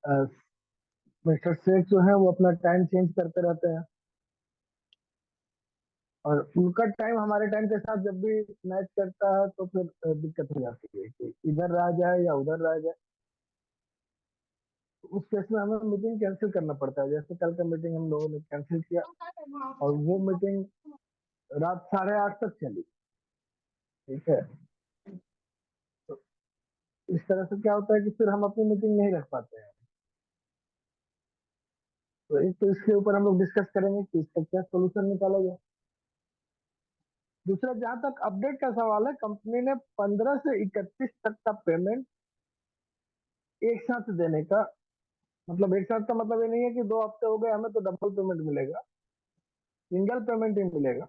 Mister Sheikh जो है वो अपना टाइम चेंज करते रहते हैं, और उनका टाइम हमारे टाइम के साथ जब भी मैच करता है तो फिर दिक्कत हो जाती है कि इधर रह जाए या उधर रह जाए। तो उस केस में हमें मीटिंग कैंसिल करना पड़ता है। जैसे कल का मीटिंग हम लोगों ने कैंसिल किया, और वो मीटिंग रात 8:30 तक चली। ठीक है। तो इस तरह से क्या होता है कि फिर हम अपनी मीटिंग नहीं रख पाते हैं। तो एक तो इसके ऊपर हम लोग डिस्कस करेंगे कि इसका क्या सोल्यूशन निकाला जाए। दूसरा, जहां तक अपडेट का सवाल है, कंपनी ने 15 से 31 तक का पेमेंट एक साथ देने का, मतलब एक साथ का मतलब ये नहीं है कि 2 हफ्ते हो गए हमें तो डबल पेमेंट मिलेगा, सिंगल पेमेंट ही मिलेगा।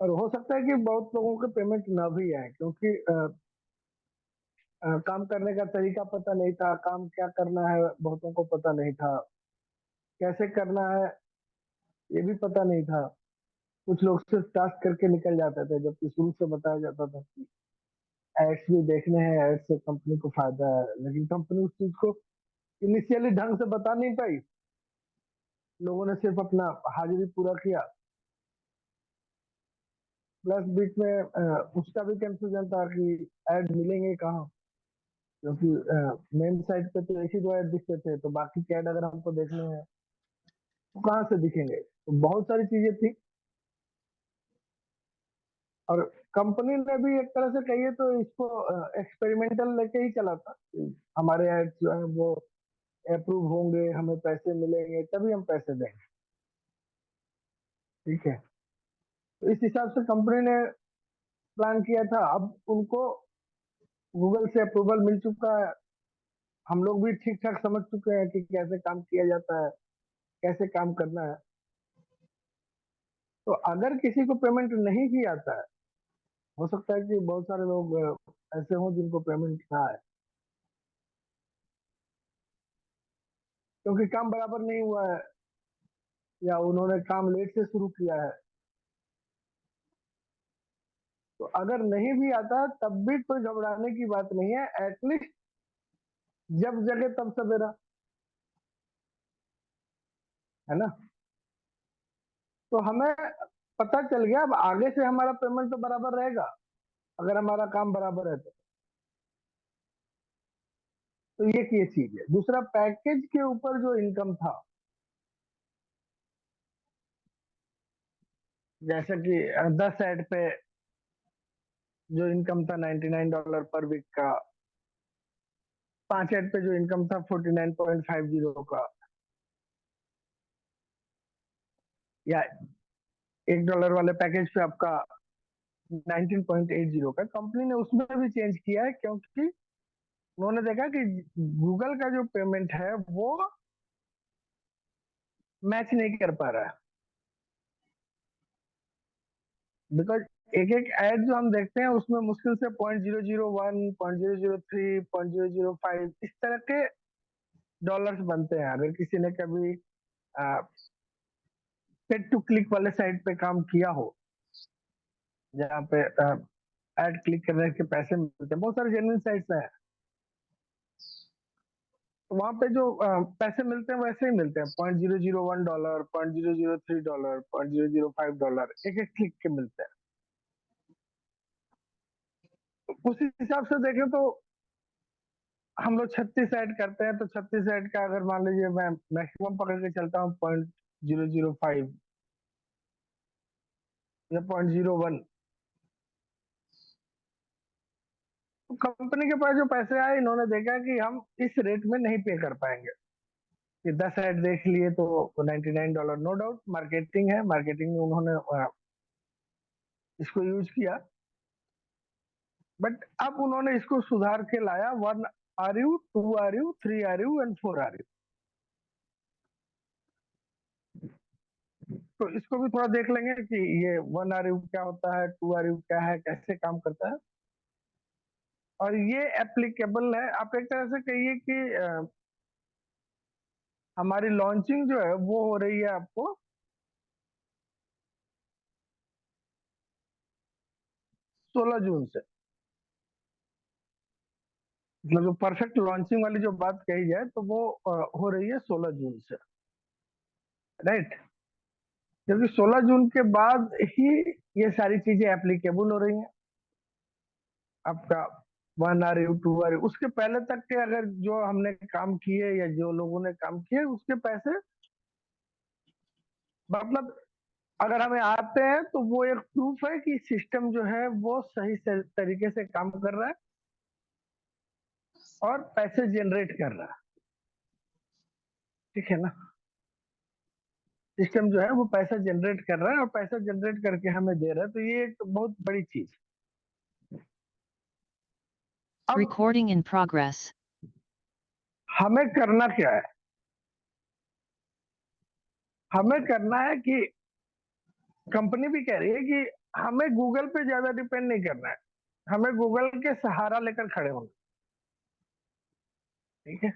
और हो सकता है कि बहुत लोगों के पेमेंट ना भी आए, क्योंकि काम करने का तरीका पता नहीं था, काम क्या करना है बहुतों को पता नहीं था, कैसे करना है ये भी पता नहीं था। कुछ लोग सिर्फ टास्क करके निकल जाते थे, जबकि शुरू से बताया जाता था कि एड्स भी देखने हैं, एड्स से कंपनी को फायदा है। लेकिन कंपनी उस चीज को इनिशियली ढंग से बता नहीं पाई। लोगों ने सिर्फ अपना हाजिरी पूरा किया। प्लस बीच में उसका भी कंफ्यूजन था कि ऐड मिलेंगे कहाँ, क्योंकि मेन साइट पे तो एक ही 2 ऐड दिखते थे, तो बाकी के ऐड अगर हमको देखने हैं तो कहाँ से दिखेंगे। तो बहुत सारी चीजें थी। और कंपनी ने भी एक तरह से कहिए तो इसको एक्सपेरिमेंटल लेके ही चला था कि हमारे एड्स जो है वो अप्रूव होंगे, हमें पैसे मिलेंगे, तभी हम पैसे देंगे। ठीक है। तो इस हिसाब से कंपनी ने प्लान किया था। अब उनको गूगल से अप्रूवल मिल चुका है, हम लोग भी ठीक ठाक समझ चुके हैं कि कैसे काम किया जाता है, कैसे काम करना है। तो अगर किसी को पेमेंट नहीं भी आता है, हो सकता है कि बहुत सारे लोग ऐसे हों जिनको पेमेंट ना आए, क्योंकि काम बराबर नहीं हुआ है या उन्होंने काम लेट से शुरू किया है। तो अगर नहीं भी आता है तब भी कोई घबराने की बात नहीं है। एटलीस्ट जब जगे तब सवेरा, है ना। तो हमें पता चल गया, अब आगे से हमारा पेमेंट तो बराबर रहेगा अगर हमारा काम बराबर है तो ये चीज है। दूसरा, पैकेज के ऊपर जो इनकम था, जैसे कि 10 ऐड पे जो इनकम था $99 पर वीक का, 5 ऐड पे जो इनकम था 49.50 का, या $1 वाले पैकेज पे आपका 19.80 का, कंपनी ने उसमें भी चेंज किया है, क्योंकि उन्होंने देखा कि गूगल का जो पेमेंट है वो मैच नहीं कर पा रहा है। बिकॉज एक एक ऐड जो हम देखते हैं उसमें मुश्किल से 0.001, 0.003, 0.005 इस तरह के डॉलर्स बनते हैं। अगर किसी ने कभी पेड टू क्लिक वाले साइट पे काम किया हो, जहाँ पे ऐड क्लिक करने के पैसे मिलते हैं, बहुत सारे जेन्युइन साइट्स हैं, तो वहां पे जो पैसे मिलते हैं वैसे ही मिलते हैं, $0.001, $0.003, $0.005 एक एक क्लिक के मिलते हैं। तो उस हिसाब से देखें तो हम लोग 36 ऐड करते हैं, तो 36 ऐड का अगर मान लीजिए मैं मैक्सिमम पकड़ के चलता हूँ 0.005 या 0.01, तो कंपनी के पास जो पैसे आए, इन्होंने देखा कि हम इस रेट में नहीं पे कर पाएंगे कि 10 ऐड देख लिए तो $99। नो डाउट मार्केटिंग है, मार्केटिंग में उन्होंने इसको यूज किया, बट अब उन्होंने इसको सुधार के लाया। 1 RU, 2 RU, 3 RU and 4 RU। तो इसको भी थोड़ा देख लेंगे कि ये 1 RU क्या होता है, 2 RU क्या है, कैसे काम करता है। और ये एप्लीकेबल है, आप एक तरह से कहिए कि हमारी लॉन्चिंग जो है वो हो रही है आपको 16 जून से। मतलब जो परफेक्ट लॉन्चिंग वाली जो बात कही जाए तो वो हो रही है 16 जून से, राइट। क्योंकि 16 जून के बाद ही ये सारी चीजें एप्लीकेबल हो रही हैं। आपका 1 RU 2 RU, उसके पहले तक के अगर जो हमने काम किए या जो लोगों ने काम किए उसके पैसे, मतलब अगर हमें आते हैं तो वो एक प्रूफ है कि सिस्टम जो है वो सही तरीके से काम कर रहा है और पैसे जनरेट कर रहा है, ठीक है ना। सिस्टम जो है वो पैसा जनरेट कर रहा है और पैसा जनरेट करके हमें दे रहा है, तो ये एक बहुत बड़ी चीज। अब Recording in progress. हमें करना क्या है? हमें करना है कि कंपनी भी कह रही है कि हमें गूगल पे ज्यादा डिपेंड नहीं करना है, हमें गूगल के सहारा लेकर खड़े होना, ठीक है।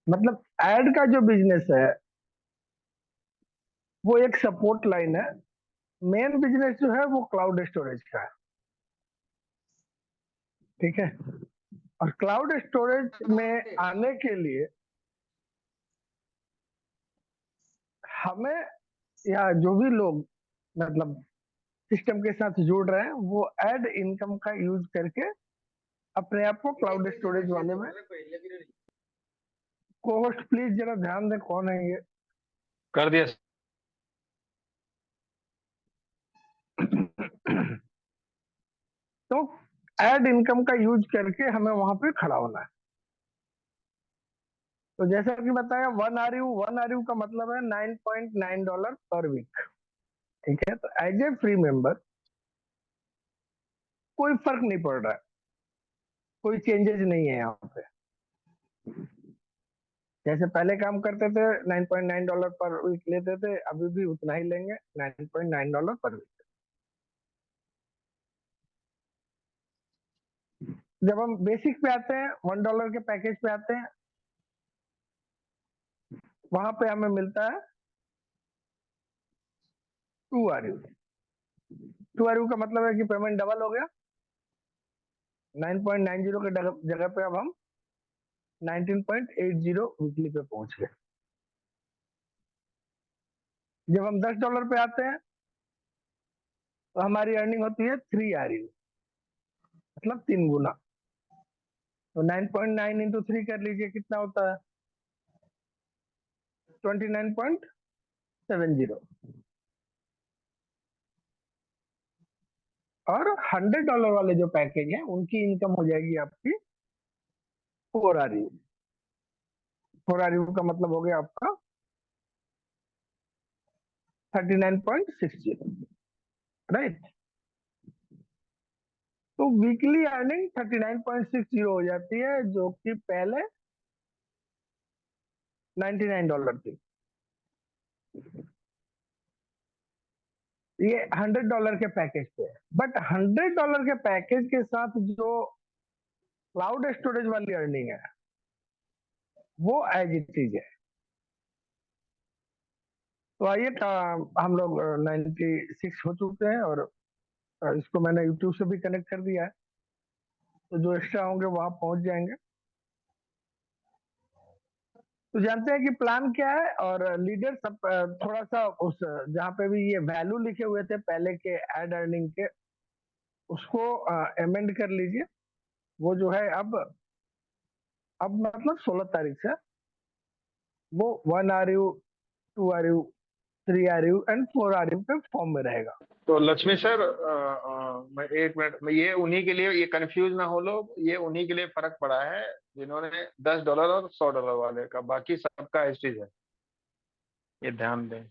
मतलब एड का जो बिजनेस है वो एक सपोर्ट लाइन है, मेन बिजनेस जो है वो क्लाउड स्टोरेज का है, ठीक है। और क्लाउड स्टोरेज में आने के लिए हमें, या जो भी लोग मतलब सिस्टम के साथ जुड़ रहे हैं, वो एड इनकम का यूज करके अपने आप को क्लाउड स्टोरेज वाले में। कोहोस्ट प्लीज जरा ध्यान दें, कौन है ये? कर दिया। तो एड इनकम का यूज करके हमें वहां पे खड़ा होना है। तो जैसा कि बताया 1 RU का मतलब है $9.9 पर वीक, ठीक है। तो एज ए फ्री मेंबर कोई फर्क नहीं पड़ रहा है, कोई चेंजेस नहीं है यहाँ पे। जैसे पहले काम करते थे $9.9 पर वीक लेते थे, अभी भी उतना ही लेंगे, $9.9 पर वीक। जब हम बेसिक पे आते हैं, $1 के पैकेज पे आते हैं, वहां पे हमें मिलता है 2 RU। 2 RU का मतलब है कि पेमेंट डबल हो गया। 9.90 के जगह पे अब हम 19.80 वीकली पे पहुंच गए। जब हम $10 पे आते हैं तो हमारी अर्निंग होती है 3 RU, मतलब 3 गुना। तो 9.9 इंटू 3 कर लीजिए, कितना होता है? 29.70। और $100 वाले जो पैकेज है उनकी इनकम हो जाएगी आपकी 4 RU। 4 RU का मतलब हो गया आपका 39.60, राइट। तो वीकली अर्निंग 39.60 हो जाती है, जो कि पहले $99 थी। ये $100 के पैकेज पे है। बट $100 के पैकेज के साथ जो क्लाउड स्टोरेज वाली अर्निंग है वो एज इट इज है। तो आइए, हम लोग 96 हो चुके हैं और इसको मैंने यूट्यूब से भी कनेक्ट कर दिया है, तो जो एक्स्ट्रा होंगे वहां पहुंच जाएंगे। तो जानते हैं कि प्लान क्या है। और लीडर सब थोड़ा सा उस जहाँ पे भी ये वैल्यू लिखे हुए थे पहले के एड अर्निंग के, उसको अमेंड कर लीजिए। वो जो है अब मतलब 16 तारीख से वो 1 RU 2 RU 3 RU and 4 RU पे फॉर्म में रहेगा। तो लक्ष्मी सर, मैं एक मिनट में, ये उन्हीं के लिए, ये कंफ्यूज ना हो लोग, ये उन्हीं के लिए फर्क पड़ा है जिन्होंने $10 और $100 वाले का, बाकी सबका एसटीज है, ये ध्यान दें।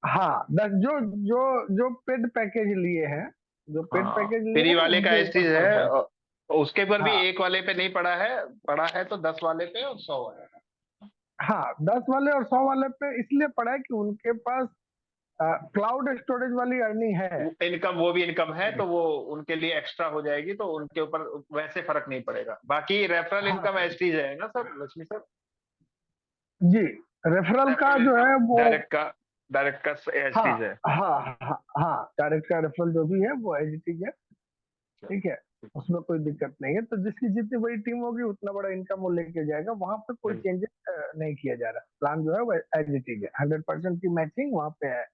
हाँ, जो जो जो पेड पैकेज लिए हैं, जो पेड हाँ, पैकेज लिए फ्री हैं वाले का उनके ऊपर एसटीज है, पड़ता है। और उसके पर भी हाँ एक वाले पे नहीं पड़ा है, पड़ा है तो 10 वाले पे और 100 वाले पे। हाँ, 10 वाले और 100 वाले पे इसलिए पड़ा है कि उनके पास क्लाउड स्टोरेज वाली अर्निंग है। इनकम, वो भी इनकम है, तो वो उनके लिए एक्स्ट्रा हो जाएगी, तो उनके ऊपर वैसे फर्क नहीं पड़ेगा। बाकी रेफरल हाँ इनकम एसटीज है ना सर, लक्ष्मी सर? जी, रेफरल का रेफरल जो इनकम है वो, डायरेक्ट का हाँ एसटीज है। हाँ हाँ हाँ, डायरेक्ट का रेफरल जो भी है वो एज इट इज है, ठीक है। उसमें कोई दिक्कत नहीं है। तो जिसकी जितनी बड़ी टीम होगी उतना बड़ा इनकम वो लेके जाएगा। वहां पे कोई बिल्कुल। चेंजेस नहीं किया जा रहा। प्लान जो है वो एज इट इज है, 100% की मैचिंग वहां पे है।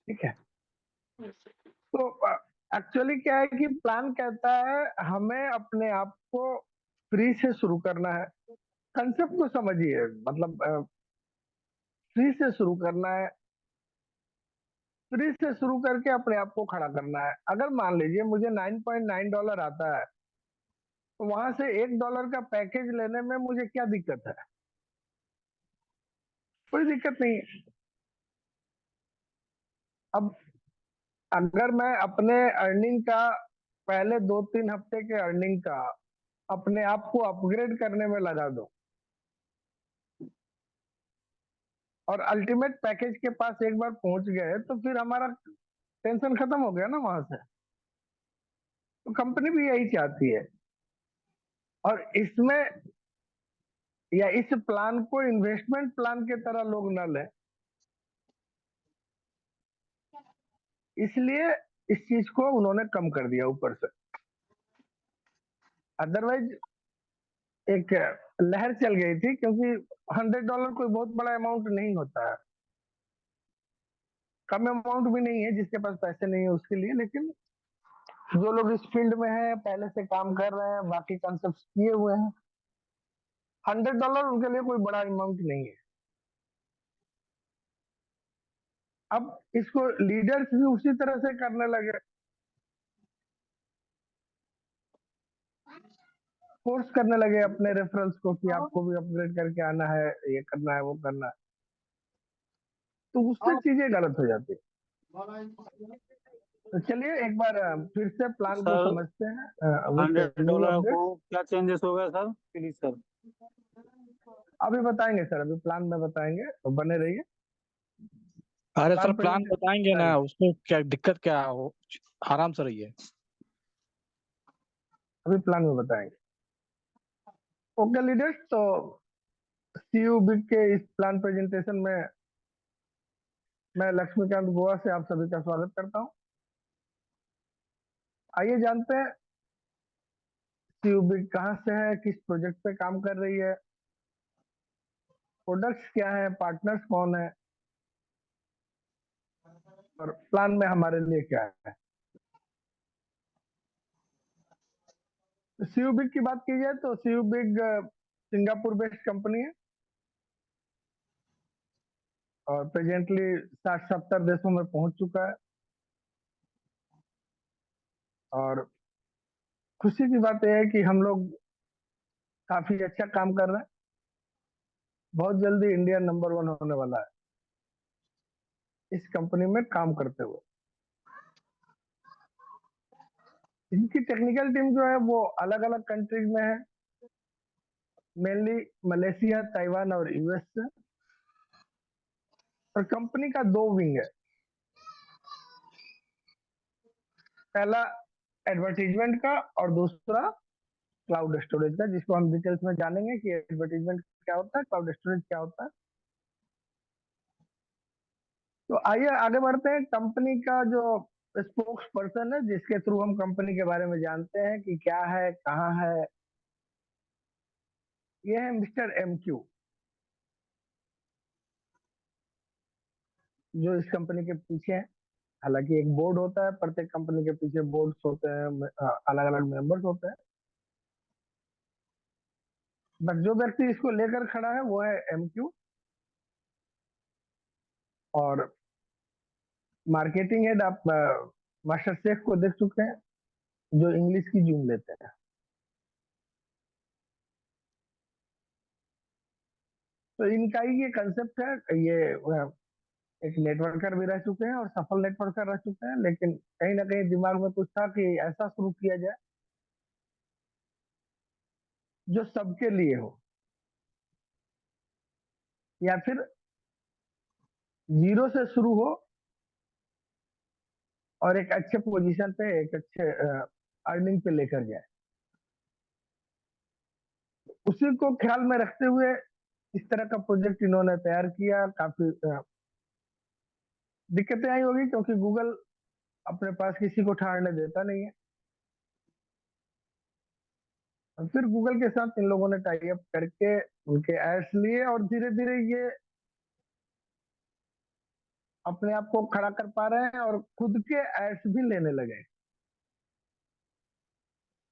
ठीक है। तो एक्चुअली क्या है कि प्लान कहता है हमें अपने आप को फ्री से शुरू करना है। कंसेप्ट को समझिए, मतलब फ्री से शुरू करना है। फ्री से शुरू करके अपने आप को खड़ा करना है। अगर मान लीजिए मुझे $9.9 आता है, तो वहां से $1 का पैकेज लेने में मुझे क्या दिक्कत है? कोई दिक्कत नहीं है। अब अगर मैं अपने अर्निंग का, पहले 2-3 हफ्ते के अर्निंग का अपने आप को अपग्रेड करने में लगा दूं, और अल्टीमेट पैकेज के पास एक बार पहुंच गए, तो फिर हमारा टेंशन खत्म हो गया ना वहां से। तो कंपनी भी यही चाहती है। और इसमें, या इस प्लान को इन्वेस्टमेंट प्लान के तरह लोग न लें, इसलिए इस चीज को उन्होंने कम कर दिया ऊपर से। अदरवाइज एक लहर चल गई थी, क्योंकि $100 कोई बहुत बड़ा अमाउंट नहीं होता है। कम अमाउंट भी नहीं है जिसके पास पैसे नहीं है उसके लिए। लेकिन जो लोग इस फील्ड में हैं, पहले से काम कर रहे हैं, बाकी कॉन्सेप्ट किए हुए हैं, $100 उनके लिए कोई बड़ा अमाउंट नहीं है। अब इसको लीडर्स भी उसी तरह से करने लगे, फोर्स करने लगे अपने रेफरल्स को कि आपको भी अपग्रेड करके आना है, ये करना है, वो करना है। तो उससे चीजें गलत हो जाती है। तो चलिए एक बार फिर से प्लान को सर समझते हैं विथ न्यू $100 अपडेट। को क्या चेंजेस होगा सर, प्लीज सर। अभी बताएंगे सर, अभी प्लान में बताएंगे, तो बने रहिए। अरे सर प्लान प्लान बताएंगे प्रेजेंटेशन ना, उसमें क्या दिक्कत क्या हो, आराम से रहिए। अभी प्लान में बताएंगे। ओके लीडर्स, तो सी यू बिग के इस प्लान प्रेजेंटेशन में मैं लक्ष्मीकांत गोवा से आप सभी का स्वागत करता हूँ। आइए जानते हैं सी यू बिग कहाँ से है, किस प्रोजेक्ट पे काम कर रही है, प्रोडक्ट्स क्या है, पार्टनर्स कौन है, और प्लान में हमारे लिए क्या है। सी यू बिग की बात की जाए तो C U big Singapore based company है, और प्रेजेंटली 60-70 देशों में पहुंच चुका है। और खुशी की बात यह है कि हम लोग काफी अच्छा काम कर रहे हैं। बहुत जल्दी इंडिया नंबर 1 होने वाला है इस कंपनी में काम करते हुए। इनकी टेक्निकल टीम जो है वो अलग अलग कंट्रीज में है, मेनली मलेशिया, ताइवान और यूएस से। और कंपनी का 2 विंग है। पहला एडवर्टीजमेंट का, और दूसरा क्लाउड स्टोरेज का, जिसको हम डिटेल्स में जानेंगे कि एडवर्टीजमेंट क्या होता है, क्लाउड स्टोरेज क्या होता है। तो आइए आगे बढ़ते हैं। कंपनी का जो स्पोक्स पर्सन है, जिसके थ्रू हम कंपनी के बारे में जानते हैं कि क्या है, कहाँ है, ये है मिस्टर MQ, जो इस कंपनी के पीछे है। हालांकि एक बोर्ड होता है, प्रत्येक कंपनी के पीछे बोर्ड्स होते हैं, अलग अलग मेंबर्स होते हैं, बट जो व्यक्ति इसको लेकर खड़ा है वो है MQ। और मार्केटिंग हेड, आप मास्टर शेफ को देख चुके हैं, जो इंग्लिश की जूम लेते हैं। तो इनका ही ये कंसेप्ट है। ये एक नेटवर्कर भी रह चुके हैं और सफल नेटवर्कर रह चुके हैं, लेकिन कहीं ना कहीं दिमाग में कुछ था कि ऐसा शुरू किया जाए जो सबके लिए हो, या फिर जीरो से शुरू हो और एक अच्छे पोजीशन पे, एक अच्छे अर्निंग पे लेकर जाए। उसी को ख्याल में रखते हुए इस तरह का प्रोजेक्ट इन्होंने तैयार किया। काफी दिक्कतें आई होगी, क्योंकि गूगल अपने पास किसी को ठहरने देता नहीं है। और फिर गूगल के साथ इन लोगों ने टाई अप करके उनके एड्स लिए और धीरे धीरे ये अपने आप को खड़ा कर पा रहे हैं और खुद के एड्स भी लेने लगे।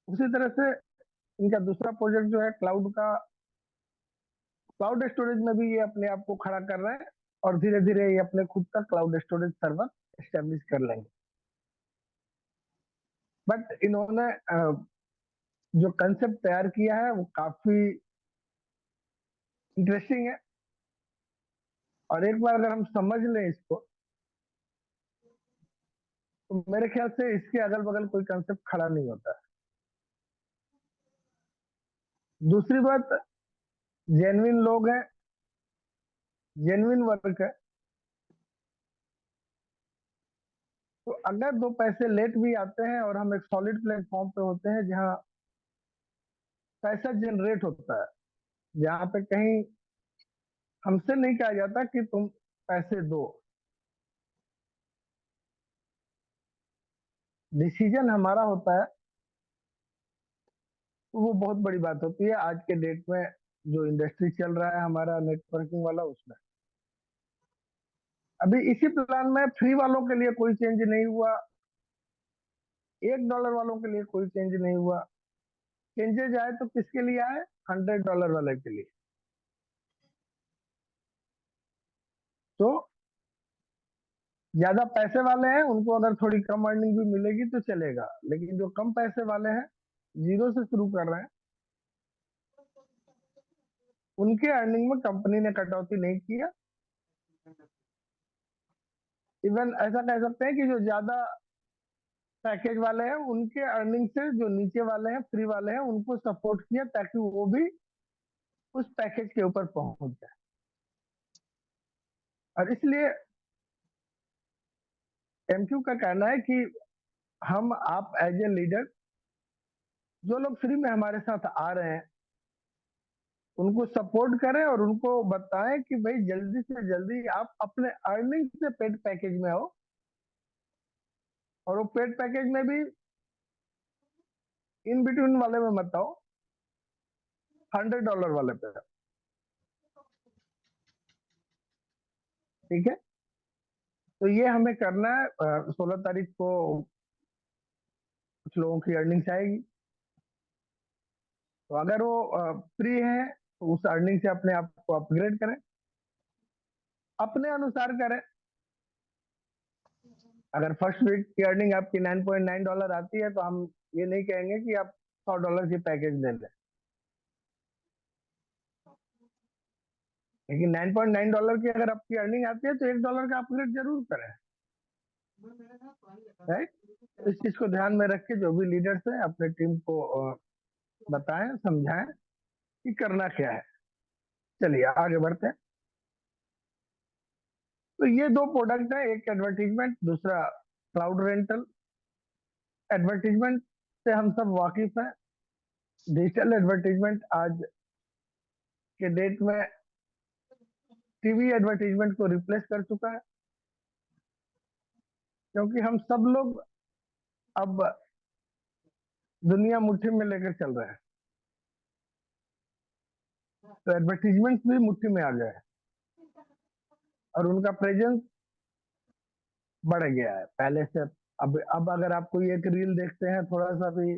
उसी तरह से इनका दूसरा प्रोजेक्ट जो है क्लाउड का, क्लाउड स्टोरेज में भी ये अपने आप को खड़ा कर रहे हैं और धीरे धीरे ये अपने खुद का क्लाउड स्टोरेज सर्वर एस्टेब्लिश कर लेंगे। बट इन्होंने जो कंसेप्ट तैयार किया है वो काफी इंटरेस्टिंग है और एक बार अगर हम समझ लें इसको तो मेरे ख्याल से इसके अगल बगल कोई कंसेप्ट खड़ा नहीं होता। दूसरी बात, जेन्युइन लोग हैं, जेन्युइन वर्क है, तो अगर दो पैसे लेट भी आते हैं और हम एक सॉलिड प्लेटफॉर्म पे होते हैं जहां पैसा जनरेट होता है, जहां पे कहीं हमसे नहीं कहा जाता कि तुम पैसे दो, डिसीजन हमारा होता है, तो वो बहुत बड़ी बात होती है आज के डेट में जो इंडस्ट्री चल रहा है हमारा नेटवर्किंग वाला उसमें। अभी इसी प्लान में फ्री वालों के लिए कोई चेंज नहीं हुआ, $1 वालों के लिए कोई चेंज नहीं हुआ। चेंजेज आए तो किसके लिए आए? $100 वाले के लिए। तो ज्यादा पैसे वाले हैं उनको अगर थोड़ी कम अर्निंग भी मिलेगी तो चलेगा, लेकिन जो कम पैसे वाले हैं, जीरो से शुरू कर रहे हैं, उनके अर्निंग में कंपनी ने कटौती नहीं किया। इवन ऐसा कह सकते हैं कि जो ज्यादा पैकेज वाले हैं उनके अर्निंग से जो नीचे वाले हैं, फ्री वाले हैं, उनको सपोर्ट किया ताकि वो भी उस पैकेज के ऊपर पहुंच जाए। और इसलिए एमक्यू का कहना है कि हम आप एज ए लीडर, जो लोग फ्री में हमारे साथ आ रहे हैं उनको सपोर्ट करें और उनको बताएं कि भाई जल्दी से जल्दी आप अपने अर्निंग से पेड पैकेज में आओ, और वो पेड पैकेज में भी इन बिटवीन वाले में मत आओ, $100 वाले पे। ठीक है, तो ये हमें करना है। 16 तारीख को कुछ लोगों की अर्निंग्स आएगी, तो अगर वो फ्री है तो उस अर्निंग से अपने आप को अपग्रेड करें, अपने अनुसार करें। अगर फर्स्ट वीक की अर्निंग आपकी $9.9 आती है तो हम ये नहीं कहेंगे कि आप $100 की पैकेज ले लें, लेकिन $9.9 की अगर आपकी अर्निंग आती है तो $1 का अपग्रेड जरूर करें। राइट, इस चीज को ध्यान में रख के जो भी लीडर्स हैं अपने टीम को बताएं, समझाएं कि करना क्या है। चलिए आगे बढ़ते हैं। तो ये दो प्रोडक्ट है, एक एडवर्टीजमेंट, दूसरा क्लाउड रेंटल। एडवर्टीजमेंट से हम सब वाकिफ हैं। डिजिटल एडवर्टीजमेंट आज के डेट में टीवी एडवर्टीजमेंट को रिप्लेस कर चुका है, क्योंकि हम सब लोग अब दुनिया मुट्ठी में लेकर चल रहे हैं, तो एडवर्टीजमेंट भी मुट्ठी में आ गए हैं और उनका प्रेजेंस बढ़ गया है पहले से। अब अगर आप कोई एक रील देखते हैं, थोड़ा सा भी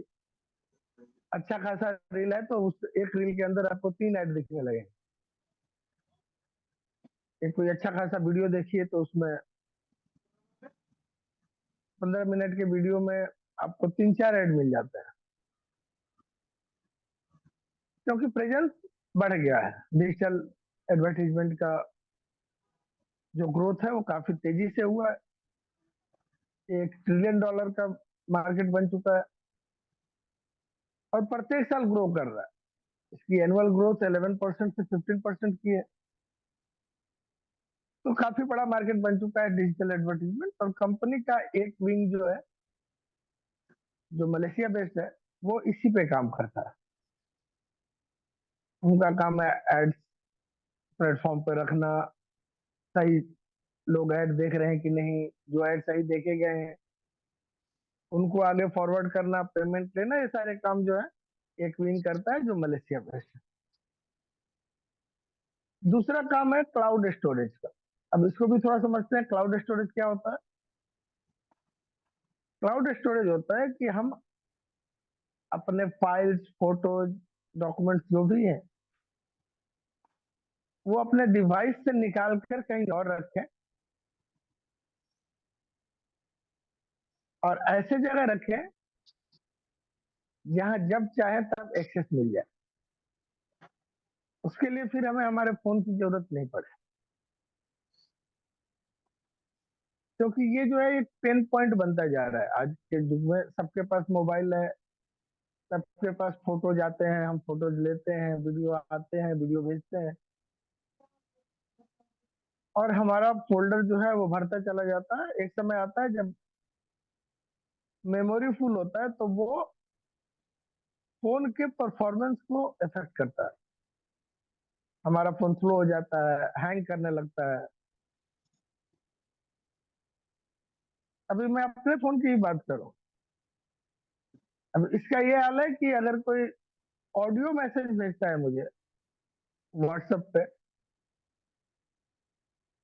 अच्छा खासा रील है, तो उस एक रील के अंदर आपको 3 ऐड दिखने लगे। एक कोई अच्छा खासा वीडियो देखिए तो उसमें 15 मिनट के वीडियो में आपको 3-4 ऐड मिल जाते हैं, क्योंकि प्रेजेंस बढ़ गया है। डिजिटल एडवर्टीजमेंट का जो ग्रोथ है वो काफी तेजी से हुआ है, $1 ट्रिलियन का मार्केट बन चुका है और प्रत्येक साल ग्रो कर रहा है। इसकी एनुअल ग्रोथ 11% से 15% की है, तो काफी बड़ा मार्केट बन चुका है डिजिटल एडवर्टीजमेंट। और कंपनी का एक विंग जो है, जो मलेशिया बेस्ड है, वो इसी पे काम करता है। उनका काम है एड्स प्लेटफॉर्म पे रखना, सही लोग ऐड देख रहे हैं कि नहीं, जो ऐड सही देखे गए हैं उनको आगे फॉरवर्ड करना, पेमेंट लेना, ये सारे काम जो है एक विंग करता है जो मलेशिया बेस्ड है। दूसरा काम है क्लाउड स्टोरेज का। अब इसको भी थोड़ा समझते हैं, क्लाउड स्टोरेज क्या होता है। क्लाउड स्टोरेज होता है कि हम अपने फाइल्स, फोटोज, डॉक्यूमेंट्स जो भी है वो अपने डिवाइस से निकाल कर कहीं और रखें और ऐसे जगह रखें जहां जब चाहे तब एक्सेस मिल जाए। उसके लिए फिर हमें हमारे फोन की जरूरत नहीं पड़े, क्योंकि ये जो है एक पेन पॉइंट बनता जा रहा है आज के युग में। सबके पास मोबाइल है, सबके पास फोटो जाते हैं, हम फोटोज लेते हैं, वीडियो आते हैं, वीडियो भेजते हैं और हमारा फोल्डर जो है वो भरता चला जाता है। एक समय आता है जब मेमोरी फुल होता है तो वो फोन के परफॉर्मेंस को इफेक्ट करता है, हमारा फोन स्लो हो जाता है, हैंग करने लगता है। अभी मैं अपने फोन की ही बात करूं, अब इसका ये हाल है कि अगर कोई ऑडियो मैसेज भेजता है मुझे व्हाट्सएप पे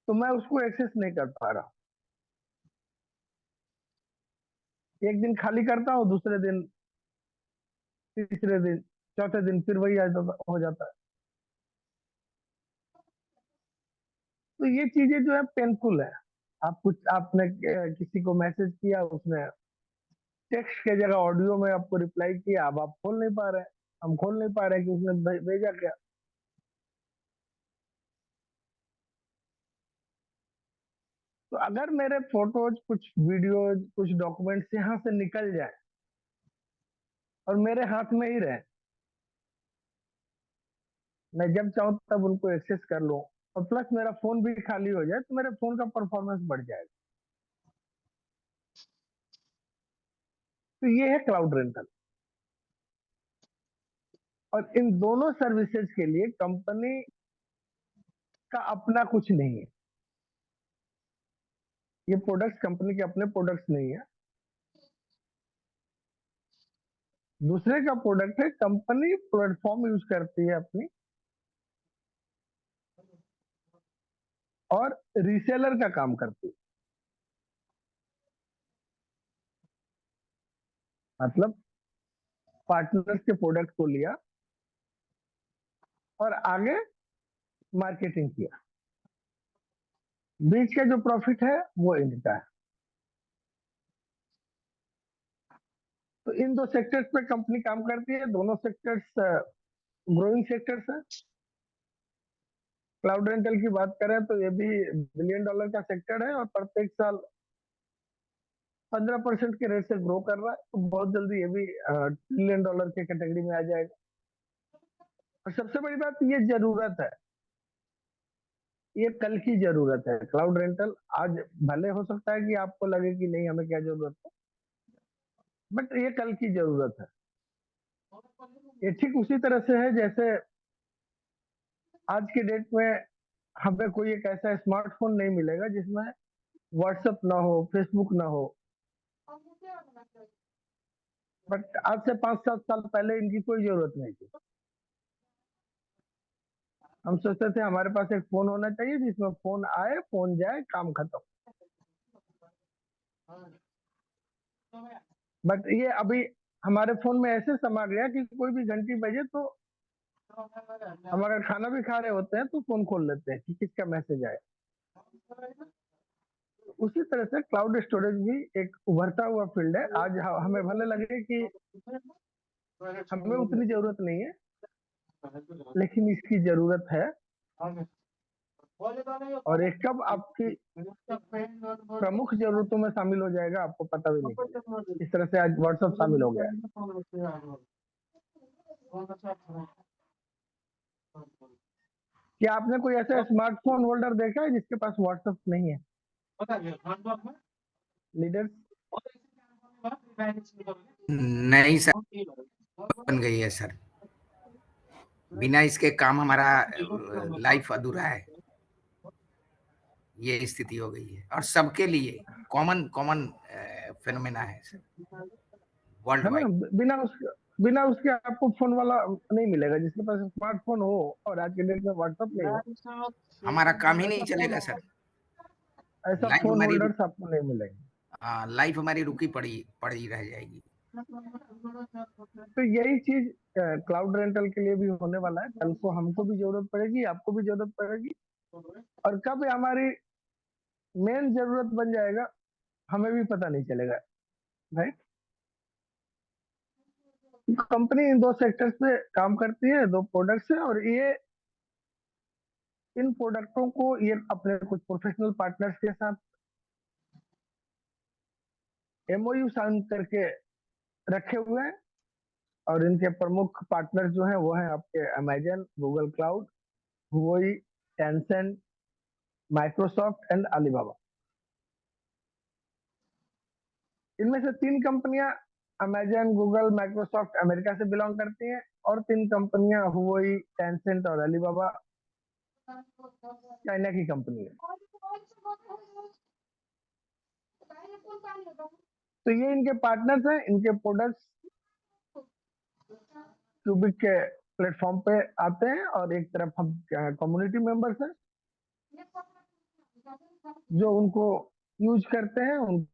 तो मैं उसको एक्सेस नहीं कर पा रहा। एक दिन खाली करता हूँ, दूसरे दिन, तीसरे दिन, चौथे दिन फिर वही हो जाता है। तो ये चीजें जो है पेनफुल है। आप कुछ, आपने किसी को मैसेज किया, उसने टेक्स्ट के जगह ऑडियो में आपको रिप्लाई किया, अब आप खोल नहीं पा रहे हैं, हम खोल नहीं पा रहे हैं कि उसने भेजा क्या। तो अगर मेरे फोटोज, कुछ वीडियोज, कुछ डॉक्यूमेंट्स यहाँ से निकल जाए और मेरे हाथ में ही रहे, मैं जब चाहूँ तब उनको एक्सेस कर लूँ और प्लस मेरा फोन भी खाली हो जाए, तो मेरे फोन का परफॉर्मेंस बढ़ जाएगा। तो ये है क्लाउड रेंटल। और इन दोनों सर्विसेज के लिए कंपनी का अपना कुछ नहीं है। ये प्रोडक्ट्स कंपनी के अपने प्रोडक्ट्स नहीं है, दूसरे का प्रोडक्ट है। कंपनी प्लेटफॉर्म यूज करती है अपनी और रीसेलर का काम करती है। मतलब पार्टनर्स के प्रोडक्ट को लिया और आगे मार्केटिंग किया, बीच का जो प्रॉफिट है वो इनका है। तो इन दो सेक्टर्स पे कंपनी काम करती है। दोनों सेक्टर्स ग्रोइंग सेक्टर्स है। क्लाउड रेंटल की बात करें तो ये भी बिलियन डॉलर का सेक्टर है और प्रत्येक साल 15% के रेट से ग्रो कर रहा है। तो बहुत जल्दी ये भी ट्रिलियन डॉलर के कैटेगरी में आ जाएगा। और सबसे बड़ी बात, ये जरूरत है, ये कल की जरूरत है। क्लाउड रेंटल आज भले हो सकता है कि आपको लगे कि नहीं हमें क्या जरूरत है, बट ये कल की जरूरत है। ये ठीक उसी तरह से है जैसे आज के डेट में हमें कोई एक ऐसा स्मार्टफोन नहीं मिलेगा जिसमें व्हाट्सएप ना हो, फेसबुक ना हो। बट आज से 5-7 साल पहले इनकी कोई जरूरत नहीं थी। हम सोचते थे हमारे पास एक फोन होना चाहिए जिसमें फोन आए, फोन जाए, काम खत्म। बट ये अभी हमारे फोन में ऐसे समा गया कि कोई भी घंटी बजे तो हम अगर खाना भी खा रहे होते हैं तो फोन खोल लेते हैं कि किसका मैसेज आए। उसी तरह से क्लाउड स्टोरेज भी एक उभरता हुआ फील्ड है। आज हमें भले लगे कि हमें उतनी जरूरत नहीं है, लेकिन इसकी जरूरत है। और ये कब आपकी प्रमुख जरूरतों में शामिल हो जाएगा आपको पता भी नहीं चलेगा। इस तरह से आज व्हाट्सएप शामिल हो गया है। क्या आपने कोई ऐसा स्मार्टफोन होल्डर देखा है जिसके पास व्हाट्सएप नहीं है? लीडर्स नहीं सर, बन गई है सर। बिना इसके काम हमारा लाइफ अधूरा है। ये स्थिति हो गई है और सबके लिए कॉमन फेनोमेना है सर, वर्ल्ड है ना। वाइड। बिना बिना उसके आपको फोन वाला नहीं मिलेगा। जिसके पास स्मार्टफोन हो और आज के डेट में व्हाट्सअप नहीं हो, हमारा काम ही नहीं चलेगा सर। ऐसा लाइफ फोन हमारी होल्डर्स आपको नहीं मिलेंगे। लाइफ हमारी रुकी पड़ी पड़ी रह जाएगी। तो यही चीज क्लाउड रेंटल के लिए भी होने वाला है। कल को हमको भी जरूरत पड़ेगी, आपको भी जरूरत पड़ेगी, और कब ये हमारी मेन जरूरत बन जाएगा हमें भी पता नहीं चलेगा। राइट। कंपनी इन दो सेक्टर्स पे काम करती है, दो प्रोडक्ट्स है, और ये इन प्रोडक्टों को ये अपने कुछ प्रोफेशनल पार्टनर्स के साथ एमओयू साइन करके रखे हुए हैं। और इनके प्रमुख पार्टनर्स जो हैं वो हैं आपके Amazon, Google cloud, Huawei, Tencent, Microsoft and Alibaba. इनमें से 3 कंपनियां अमेजन, गूगल, माइक्रोसॉफ्ट अमेरिका से बिलोंग करती हैं, और 3 कंपनियां हुआई, टेंसेंट और अलीबाबा चाइना की कंपनी है। तो ये इनके पार्टनर्स हैं। इनके प्रोडक्ट्स क्यूबिक के प्लेटफॉर्म पे आते हैं, और एक तरफ हम कम्युनिटी मेंबर्स हैं जो उनको यूज करते हैं। उन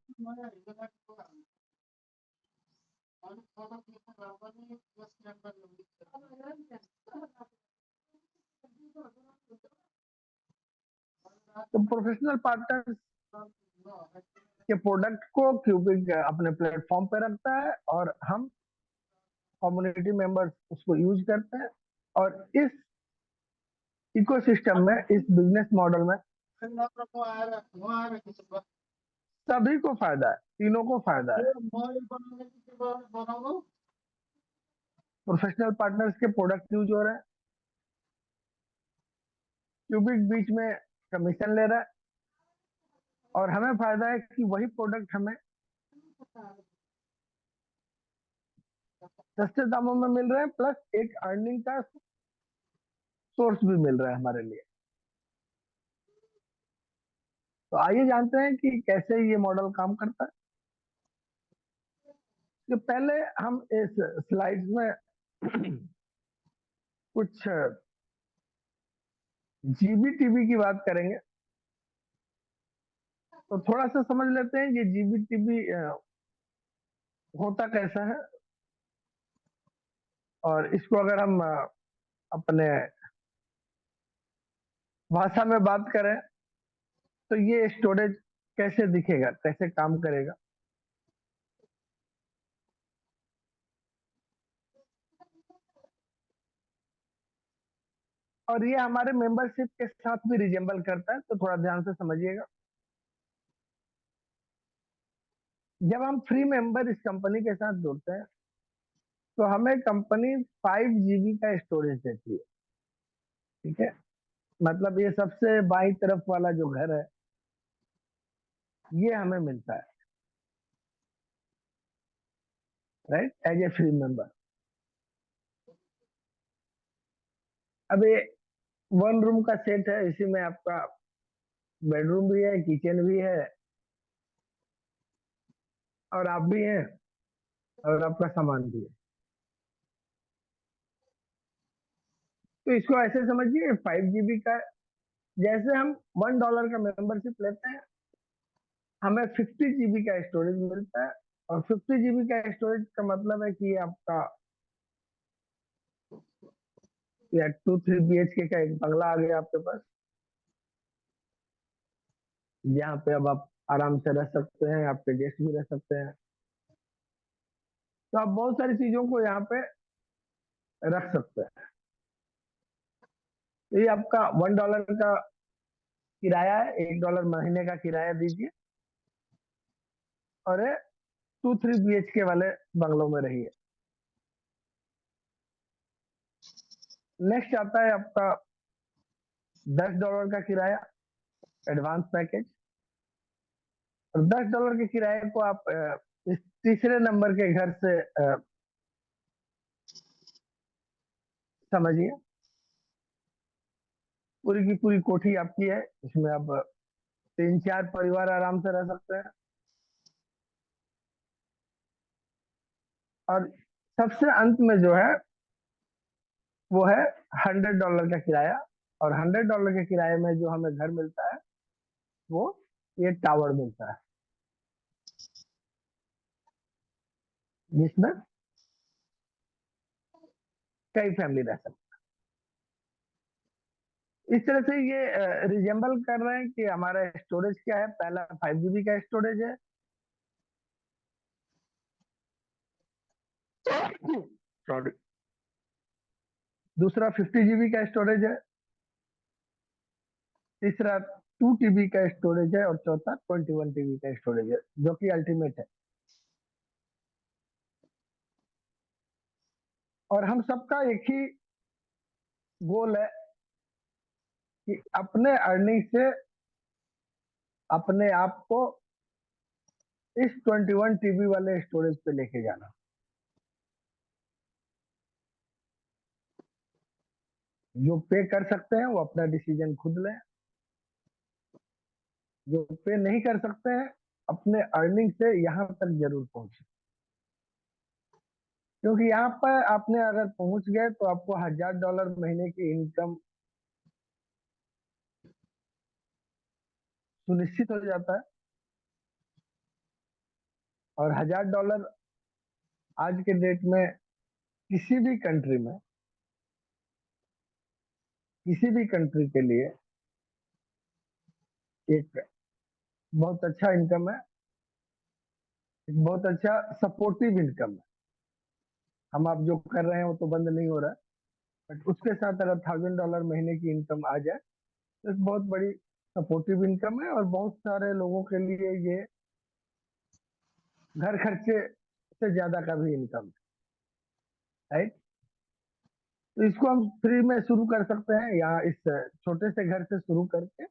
तो प्रोफेशनल पार्टनर्स के प्रोडक्ट को क्यूबिक अपने प्लेटफॉर्म पे रखता है, और हम कम्युनिटी मेंबर्स उसको यूज करते हैं। और इस इकोसिस्टम में, इस बिजनेस मॉडल में सभी को फायदा है, तीनों को फायदा है। प्रोफेशनल पार्टनर्स के प्रोडक्ट यूज हो रहे हैं, क्यूबिक बीच में कमीशन ले रहा है, और हमें फायदा है कि वही प्रोडक्ट हमें सस्ते दामों में मिल रहे हैं, प्लस एक अर्निंग का सोर्स भी मिल रहा है हमारे लिए। तो आइए जानते हैं कि कैसे ये मॉडल काम करता है। तो पहले हम इस स्लाइड्स में कुछ जीबीटीबी की बात करेंगे। तो थोड़ा सा समझ लेते हैं ये जीबीटीबी होता कैसा है, और इसको अगर हम अपने भाषा में बात करें तो ये स्टोरेज कैसे दिखेगा, कैसे काम करेगा। और ये हमारे मेंबरशिप के साथ भी रिजेंबल करता है, तो थोड़ा ध्यान से समझिएगा। जब हम फ्री मेंबर इस कंपनी के साथ जुड़ते हैं तो हमें कंपनी 5 जीबी का स्टोरेज देती है। ठीक है, मतलब ये सबसे बाईं तरफ वाला जो घर है ये हमें मिलता है, right, as a free member. अब ये 1 रूम का सेट है, इसी में आपका बेडरूम भी है, किचन भी है, और आप भी हैं, और आपका सामान भी है। तो इसको ऐसे समझिए 5 जीबी का, जैसे हम $1 का मेंबरशिप लेते हैं हमें 50 जीबी का स्टोरेज मिलता है। और 50 जीबी का स्टोरेज का मतलब है कि आपका या 2-3 BHK का एक बंगला आ गया आपके पास, जहाँ पे अब आप आराम से रह सकते हैं, आपके गेस्ट भी रह सकते हैं। तो आप बहुत सारी चीजों को यहाँ पे रख सकते हैं। तो ये आपका $1 का किराया है, $1 महीने का किराया दीजिए, और 2-3 BHK वाले बंगलों में रहिए। नेक्स्ट आता है आपका $10 का किराया, एडवांस पैकेज। और $10 के किराए को आप इस तीसरे नंबर के घर से समझिए। पूरी की पूरी कोठी आपकी है, इसमें आप 3-4 परिवार आराम से रह सकते हैं। और सबसे अंत में जो है वो है $100 का किराया, और $100 के किराए में जो हमें घर मिलता है वो ये टावर मिलता है, जिसमें कई फैमिली रह सकती है। इस तरह से ये रिजेंबल कर रहे हैं कि हमारा स्टोरेज क्या है। पहला 5 GB का स्टोरेज है, सॉरी, दूसरा 50 GB का स्टोरेज है, तीसरा 2 TB का स्टोरेज है, और चौथा 21 TB का स्टोरेज है, जो कि अल्टीमेट है। और हम सबका एक ही गोल है कि अपने अर्निंग से अपने आप को इस 21 TB वाले स्टोरेज पे लेके जाना। जो पे कर सकते हैं वो अपना डिसीजन खुद लें, जो पे नहीं कर सकते हैं अपने अर्निंग से यहाँ तक जरूर पहुंचे, क्योंकि यहाँ पर आपने अगर पहुंच गए तो आपको $1000 महीने की इनकम सुनिश्चित हो जाता है। और $1000 आज के डेट में किसी भी कंट्री में, किसी भी कंट्री के लिए एक बहुत अच्छा इनकम है, एक बहुत अच्छा सपोर्टिव इनकम है। हम आप जो कर रहे हैं वो तो बंद नहीं हो रहा है, बट उसके साथ अगर $1000 महीने की इनकम आ जाए तो एक बहुत बड़ी सपोर्टिव इनकम है, और बहुत सारे लोगों के लिए ये घर खर्चे से ज्यादा का भी इनकम है, राइट। तो इसको हम फ्री में शुरू कर सकते हैं, या इस छोटे से घर से शुरू करके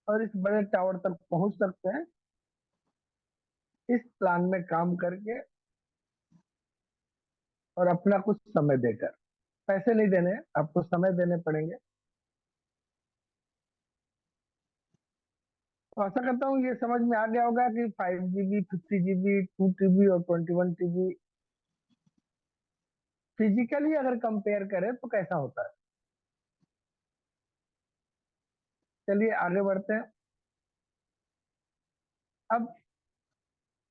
और इस बड़े टावर तक पहुंच सकते हैं, इस प्लान में काम करके और अपना कुछ समय देकर। पैसे नहीं देने, आपको समय देने पड़ेंगे। तो आशा करता हूँ ये समझ में आ गया होगा कि 5 GB, 50 GB, 2 TB और 21 TB फिजिकली अगर कंपेयर करें तो कैसा होता है। चलिए आगे बढ़ते हैं। अब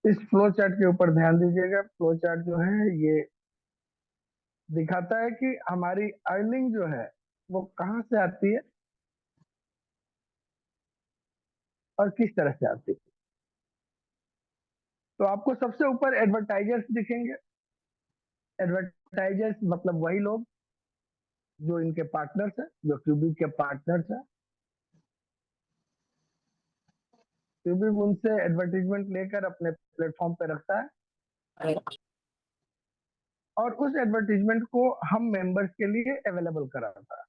इस फ्लो चार्ट के ऊपर ध्यान दीजिएगा। फ्लो चार्ट जो है ये दिखाता है कि हमारी अर्निंग जो है वो कहाँ से आती है और किस तरह से आती है। तो आपको सबसे ऊपर एडवर्टाइजर्स दिखेंगे। एडवर्टाइजर्स मतलब वही लोग जो इनके पार्टनर्स हैं, जो क्यूबिक के पार्टनर्स हैं। क्यूबिक उनसे एडवर्टीजमेंट लेकर अपने प्लेटफॉर्म पे रखता है, और उस एडवर्टीजमेंट को हम मेंबर्स के लिए अवेलेबल कराता है।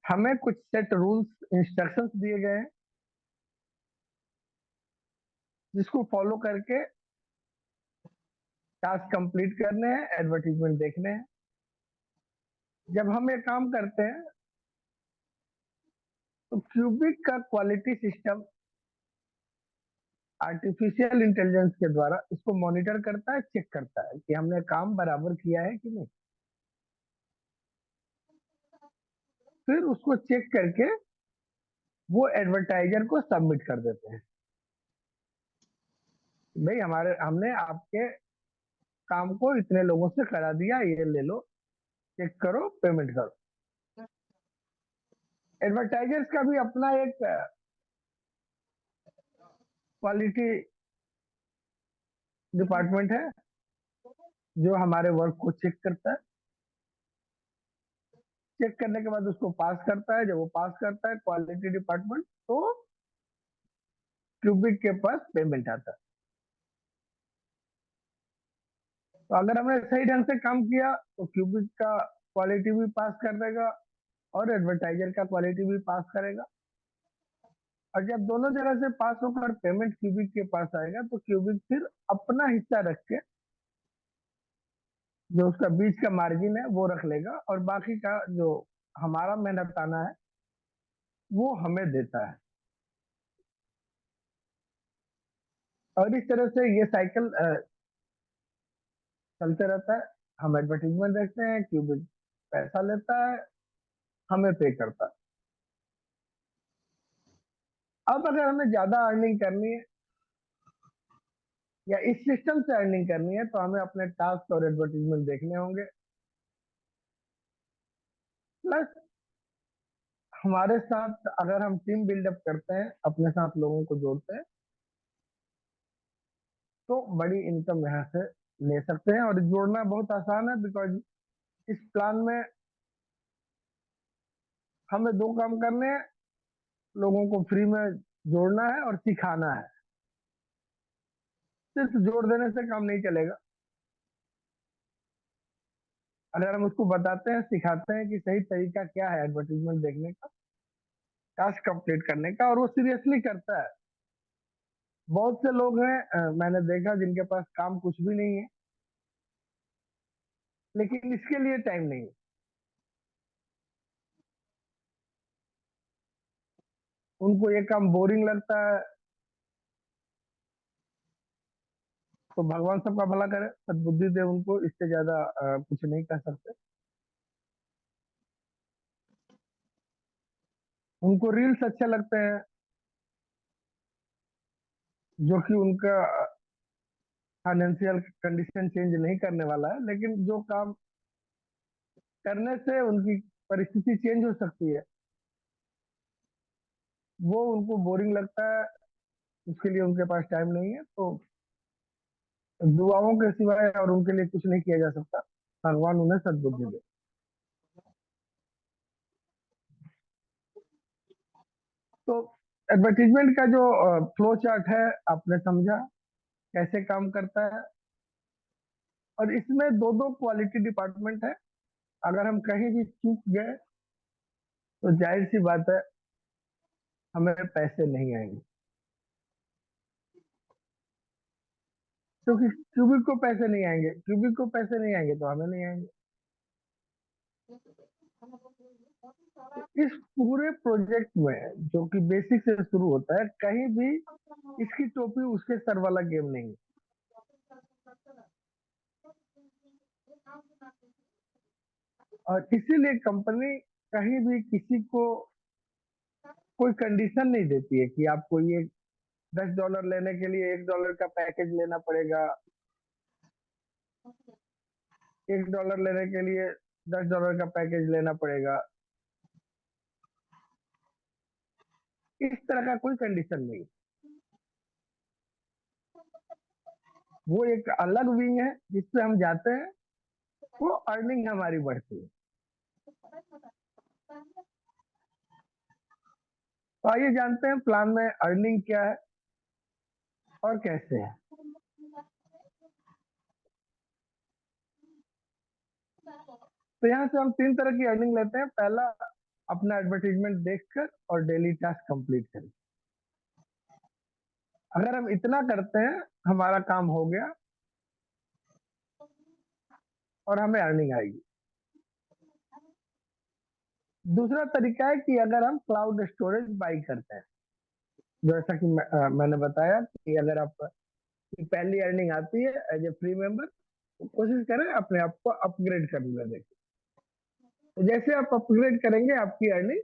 हमें कुछ सेट रूल्स, इंस्ट्रक्शंस दिए गए हैं, जिसको फॉलो करके टास्क कंप्लीट करने हैं, एडवर्टीजमेंट देखने हैं। जब हम ये काम करते हैं तो क्यूबिक का क्वालिटी सिस्टम आर्टिफिशियल इंटेलिजेंस के द्वारा इसको मॉनिटर करता है, चेक करता है कि हमने काम बराबर किया है कि नहीं। फिर उसको चेक करके वो एडवर्टाइजर को सबमिट कर देते हैं। भाई हमने आपके काम को इतने लोगों से करा दिया, ये ले लो, चेक करो, पेमेंट करो। एडवर्टाइजर्स का भी अपना एक क्वालिटी डिपार्टमेंट है जो हमारे वर्क को चेक करता है। चेक करने के बाद उसको पास करता है। जब वो पास करता है क्वालिटी डिपार्टमेंट, तो क्यूबिक के पास पेमेंट आता है। तो अगर हमने सही ढंग से काम किया तो क्यूबिक का क्वालिटी भी पास कर देगा और एडवर्टाइजर का क्वालिटी भी पास करेगा। और जब दोनों जगह से पास होकर पेमेंट क्यूबिक के पास आएगा तो क्यूबिक फिर अपना हिस्सा रख के, जो उसका बीच का मार्जिन है वो रख लेगा, और बाकी का जो हमारा मेहनत आना है वो हमें देता है। और इस तरह से ये साइकिल चलते रहता है। हम एडवर्टीजमेंट देखते हैं, क्यूबिक पैसा लेता है, हमें पे करता है। अब अगर हमें ज्यादा अर्निंग करनी है या इस सिस्टम से अर्निंग करनी है तो हमें अपने टास्क और एडवर्टीजमेंट देखने होंगे। प्लस हमारे साथ अगर हम टीम बिल्डअप करते हैं, अपने साथ लोगों को जोड़ते हैं, तो बड़ी इनकम यहाँ से ले सकते हैं। और जोड़ना बहुत आसान है, बिकॉज इस प्लान में हमें दो काम करने हैं। लोगों को फ्री में जोड़ना है और सिखाना है। सिर्फ जोड़ देने से काम नहीं चलेगा। अगर हम उसको बताते हैं, सिखाते हैं कि सही तरीका क्या है एडवर्टीजमेंट देखने का, टास्क कंप्लीट करने का, और वो सीरियसली करता है। बहुत से लोग हैं मैंने देखा जिनके पास काम कुछ भी नहीं है, लेकिन इसके लिए टाइम नहीं है। उनको ये काम बोरिंग लगता है। तो भगवान सबका भला करे, सद्बुद्धि दे उनको, इससे ज्यादा कुछ नहीं कह सकते। उनको रील्स अच्छे लगते हैं, जो कि उनका फाइनेंशियल कंडीशन चेंज नहीं करने वाला है, लेकिन जो काम करने से उनकी परिस्थिति चेंज हो सकती है, वो उनको बोरिंग लगता है। उसके लिए उनके पास टाइम नहीं है। तो दुआओं के सिवाय और उनके लिए कुछ नहीं किया जा सकता। भगवान उन्हें सद्बुद्धि दे। तो एडवर्टीजमेंट का जो फ्लो चार्ट है, आपने समझा कैसे काम करता है। और इसमें दो दो क्वालिटी डिपार्टमेंट है। अगर हम कहीं भी चूक गए तो जाहिर सी बात है हमें पैसे नहीं आएंगे, क्योंकि क्यूबिक को पैसे नहीं आएंगे। क्यूबिक को पैसे नहीं आएंगे तो हमें नहीं आएंगे। इस पूरे प्रोजेक्ट में, जो कि बेसिक से शुरू होता है, कहीं भी इसकी टोपी उसके सर वाला गेम नहीं है। और इसीलिए कंपनी कहीं भी किसी को कोई कंडीशन नहीं देती है कि आपको ये $10 लेने के लिए $1 का पैकेज लेना पड़ेगा, $1 लेने के लिए $10 का पैकेज लेना पड़ेगा। इस तरह का कोई कंडीशन नहीं। वो एक अलग विंग है जिसपे हम जाते हैं, वो अर्निंग हमारी बढ़ती है। तो आइए जानते हैं प्लान में अर्निंग क्या है और कैसे है। तो यहाँ से हम 3 तरह की अर्निंग लेते हैं। पहला, अपना एडवर्टीजमेंट देखकर और डेली टास्क कंप्लीट करें। अगर हम इतना करते हैं, हमारा काम हो गया और हमें अर्निंग आएगी। दूसरा तरीका है कि अगर हम क्लाउड स्टोरेज बाई करते हैं, जैसा कि मैंने बताया कि अगर आप की पहली अर्निंग आती है एज ए फ्री मेंबर, तो कोशिश करें अपने आप को अपग्रेड करने दें। तो जैसे आप अपग्रेड करेंगे, आपकी अर्निंग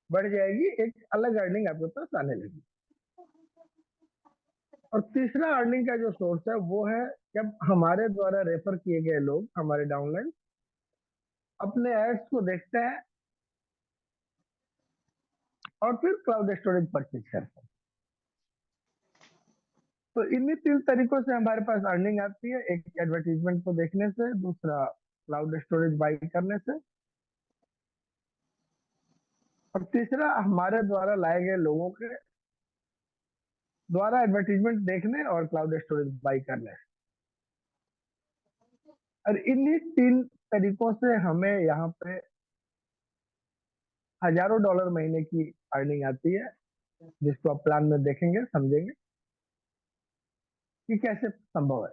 बढ़ जाएगी, एक अलग अर्निंग आपके पास आने लगी। और तीसरा अर्निंग का जो सोर्स है वो है जब हमारे द्वारा रेफर किए गए लोग, हमारे डाउनलाइन, अपने एड्स को देखते हैं और फिर क्लाउड स्टोरेज परचेज करते हैं। तो इन्हीं 3 तरीकों से हमारे पास अर्निंग आती है। एक एडवर्टीजमेंट को देखने से, दूसरा क्लाउड स्टोरेज बाई करने से, और तीसरा हमारे द्वारा लाए गए लोगों के द्वारा एडवर्टीजमेंट देखने और क्लाउड स्टोरेज बाई करने से। और इन्हीं 3 तरीकों से हमें यहाँ पे हजारों डॉलर महीने की अर्निंग आती है, जिसको आप प्लान में देखेंगे, समझेंगे कि कैसे संभव है।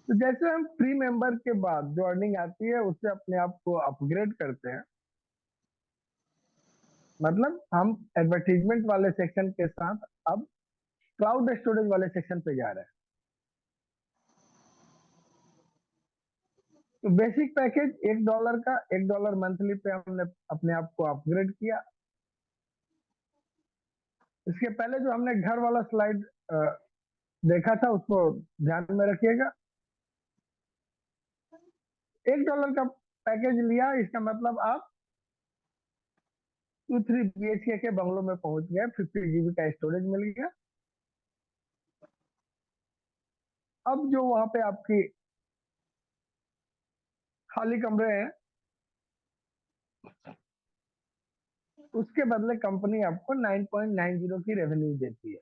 तो जैसे हम फ्री मेंबर के बाद जो अर्निंग आती है उससे अपने आप को अपग्रेड करते हैं, मतलब हम एडवर्टीजमेंट वाले सेक्शन के साथ अब क्लाउड स्टोरेज वाले सेक्शन पे जा रहे हैं। तो बेसिक पैकेज $1 का, $1 मंथली पे हमने अपने आप को अपग्रेड किया। इसके पहले जो हमने घर वाला स्लाइड देखा था उसको ध्यान में रखिएगा। $1 का पैकेज लिया, इसका मतलब आप 2-3 BHK के बंगलों में पहुंच गए, 50 GB का स्टोरेज मिल गया। अब जो वहां पे आपकी खाली कमरे हैं उसके बदले कंपनी आपको 9.90 की रेवेन्यू देती है।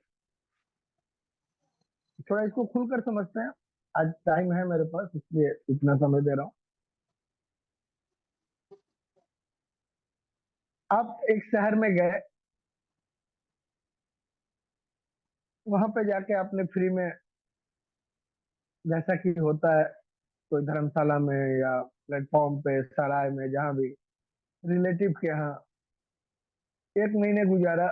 थोड़ा इसको खुलकर समझते हैं, आज टाइम है मेरे पास इसलिए इतना समय दे रहा हूं। आप एक शहर में गए, वहां पे जाके आपने फ्री में, जैसा कि होता है कोई धर्मशाला में या प्लेटफॉर्म पे, सराय में, जहां भी रिलेटिव के यहाँ 1 महीने गुजारा।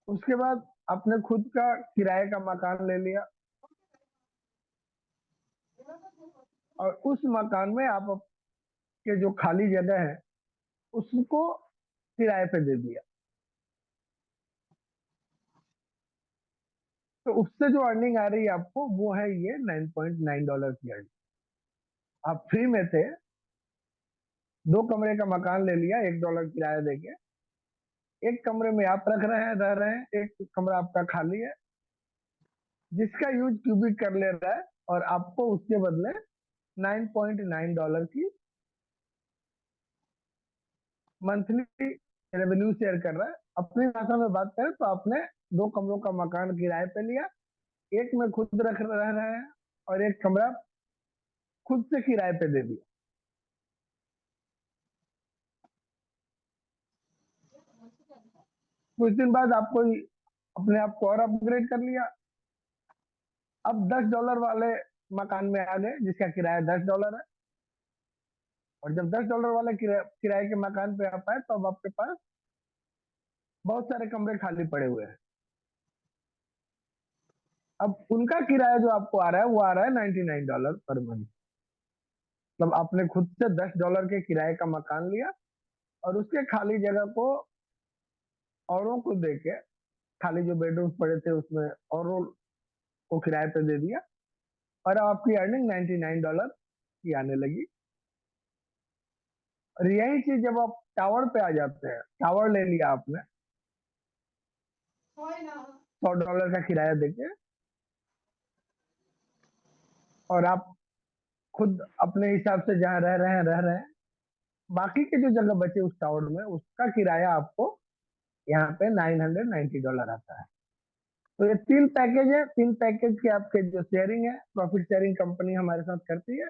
उसके बाद आपने खुद का किराए का मकान ले लिया और उस मकान में आप के जो खाली जगह है उसको किराए पे दे दिया। तो उससे जो अर्निंग आ रही है आपको वो है ये $9.9 की अर्निंग। आप फ्री में थे, 2 कमरे का मकान ले लिया $1 किराया देके, एक कमरे में आप रह रहे हैं, एक कमरा आपका खाली है जिसका यूज क्यूबिक कर ले रहा है और आपको उसके बदले $9.9 की मंथली रेवेन्यू शेयर कर रहा है। अपनी भाषा में बात करें तो आपने 2 कमरों का मकान किराए पे लिया, एक में खुद रह रहे हैं और एक कमरा खुद से किराए पे दे दिया। कुछ दिन बाद आपको अपने आप को और अपग्रेड कर लिया, अब $10 वाले मकान में आ गए जिसका किराया $10 है। और जब $10 वाले किराए के मकान पे आप आए तो अब आपके पास बहुत सारे कमरे खाली पड़े हुए हैं। अब उनका किराया जो आपको आ रहा है वो आ रहा है $99 पर मंथ। मतलब आपने खुद से $10 के किराए का मकान लिया और उसके खाली जगह को औरों को देके, खाली जो बेडरूम पड़े थे उसमें औरों को किराए पे दे दिया और अब आपकी अर्निंग $99 की आने लगी। और यही चीज जब आप टावर पे आ जाते हैं, टावर ले लिया आपने $100 का किराया देके और आप खुद अपने हिसाब से जहाँ रह रहे हैं, बाकी के जो जगह बचे उस टावर में उसका किराया आपको यहाँ पे $990 आता है। तो ये 3 पैकेज है, 3 पैकेज के आपके जो शेयरिंग है, प्रॉफिट शेयरिंग कंपनी हमारे साथ करती है।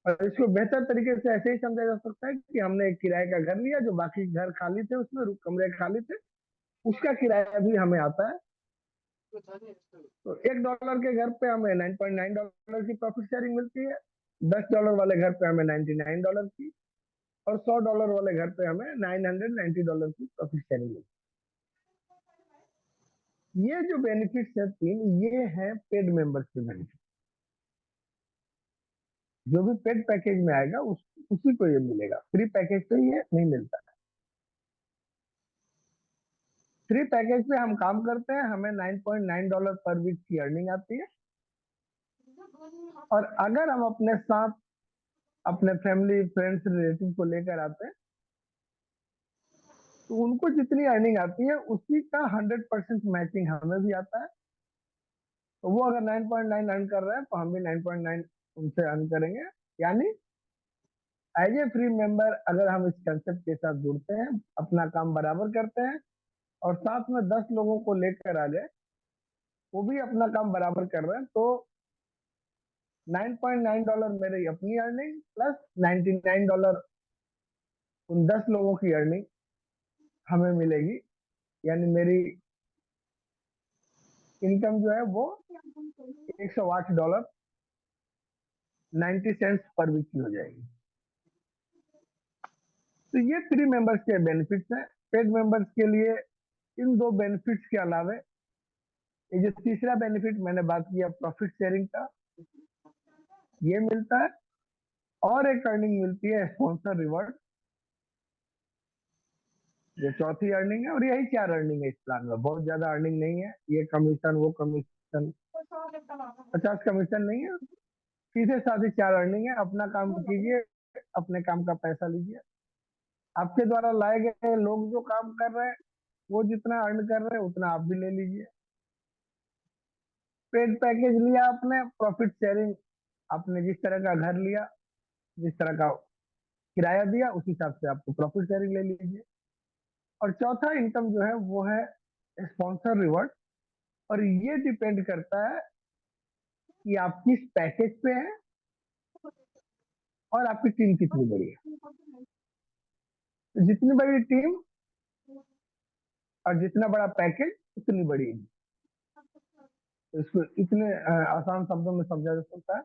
और इसको बेहतर तरीके से ऐसे ही समझा जा सकता है कि हमने एक किराए का घर लिया, जो बाकी घर खाली थे उसमें कमरे खाली थे, उसका किराया भी हमें आता है। तो $1 के घर पे हमें $9.9 की प्रॉफिट शेयरिंग मिलती है, $10 वाले घर पे हमें $99 की और $100 वाले घर पे हमें $990 की प्रॉफिट शेयरिंग मिलती है। ये जो बेनिफिट्स है 3, ये है पेड मेंबर्स के बेनिफिट। जो भी पेड पैकेज में आएगा उसी को ये मिलेगा, फ्री पैकेज पे ये नहीं मिलता है। फ्री पैकेज पे हम काम करते हैं, हमें $9.9 पर वीक की अर्निंग आती है और अगर हम अपने साथ अपने फैमिली, फ्रेंड्स, रिलेटिव को लेकर आते हैं तो उनको जितनी अर्निंग आती है उसी का 100% मैचिंग हमें भी आता है। तो वो अगर 9.9 अर्न कर रहे हैं तो हम भी 9.9 उनसे अर्न करेंगे। यानी एज ए फ्री मेंबर अगर हम इस कंसेप्ट के साथ जुड़ते हैं, अपना काम बराबर करते हैं और साथ में 10 लोगों को लेकर आ गए, वो भी अपना काम बराबर कर रहे हैं, तो $9.9 मेरी अपनी अर्निंग प्लस $99 उन 10 लोगों की अर्निंग हमें मिलेगी। यानी मेरी इनकम जो है वो $108 90 सेंट्स पर वीक की हो जाएगी। तो ये 3 मेंबर्स के बेनिफिट्स हैं। पेड मेंबर्स के लिए इन 2 बेनिफिट्स के अलावे ये जो तीसरा बेनिफिट मैंने बात किया प्रॉफिट शेयरिंग का, ये मिलता है, और एक अर्निंग मिलती है स्पॉन्सर रिवॉर्ड, ये चौथी अर्निंग है। और यही 4 अर्निंग है इस प्लान में, बहुत ज्यादा अर्निंग नहीं है। ये कमीशन वो कमीशन 50 कमीशन नहीं है, सीधे साधे 4 अर्निंग है। अपना काम कीजिए, अपने काम का पैसा लीजिए। आपके द्वारा लाए गए लोग जो काम कर रहे हैं वो जितना अर्न कर रहे हैं उतना आप भी ले लीजिए। पेड पैकेज लिया आपने, प्रॉफिट शेयरिंग, आपने जिस तरह का घर लिया, जिस तरह का किराया दिया, उस हिसाब से आपको प्रॉफिट शेयरिंग ले लीजिए। और चौथा इनकम जो है वो है स्पॉन्सर रिवॉर्ड, और ये डिपेंड करता है कि आप किस पैकेज पे हैं और आपकी टीम कितनी बड़ी है। तो जितनी बड़ी टीम और जितना बड़ा पैकेज उतनी बड़ी है। तो इसको इतने आसान शब्दों में समझा जा सकता है।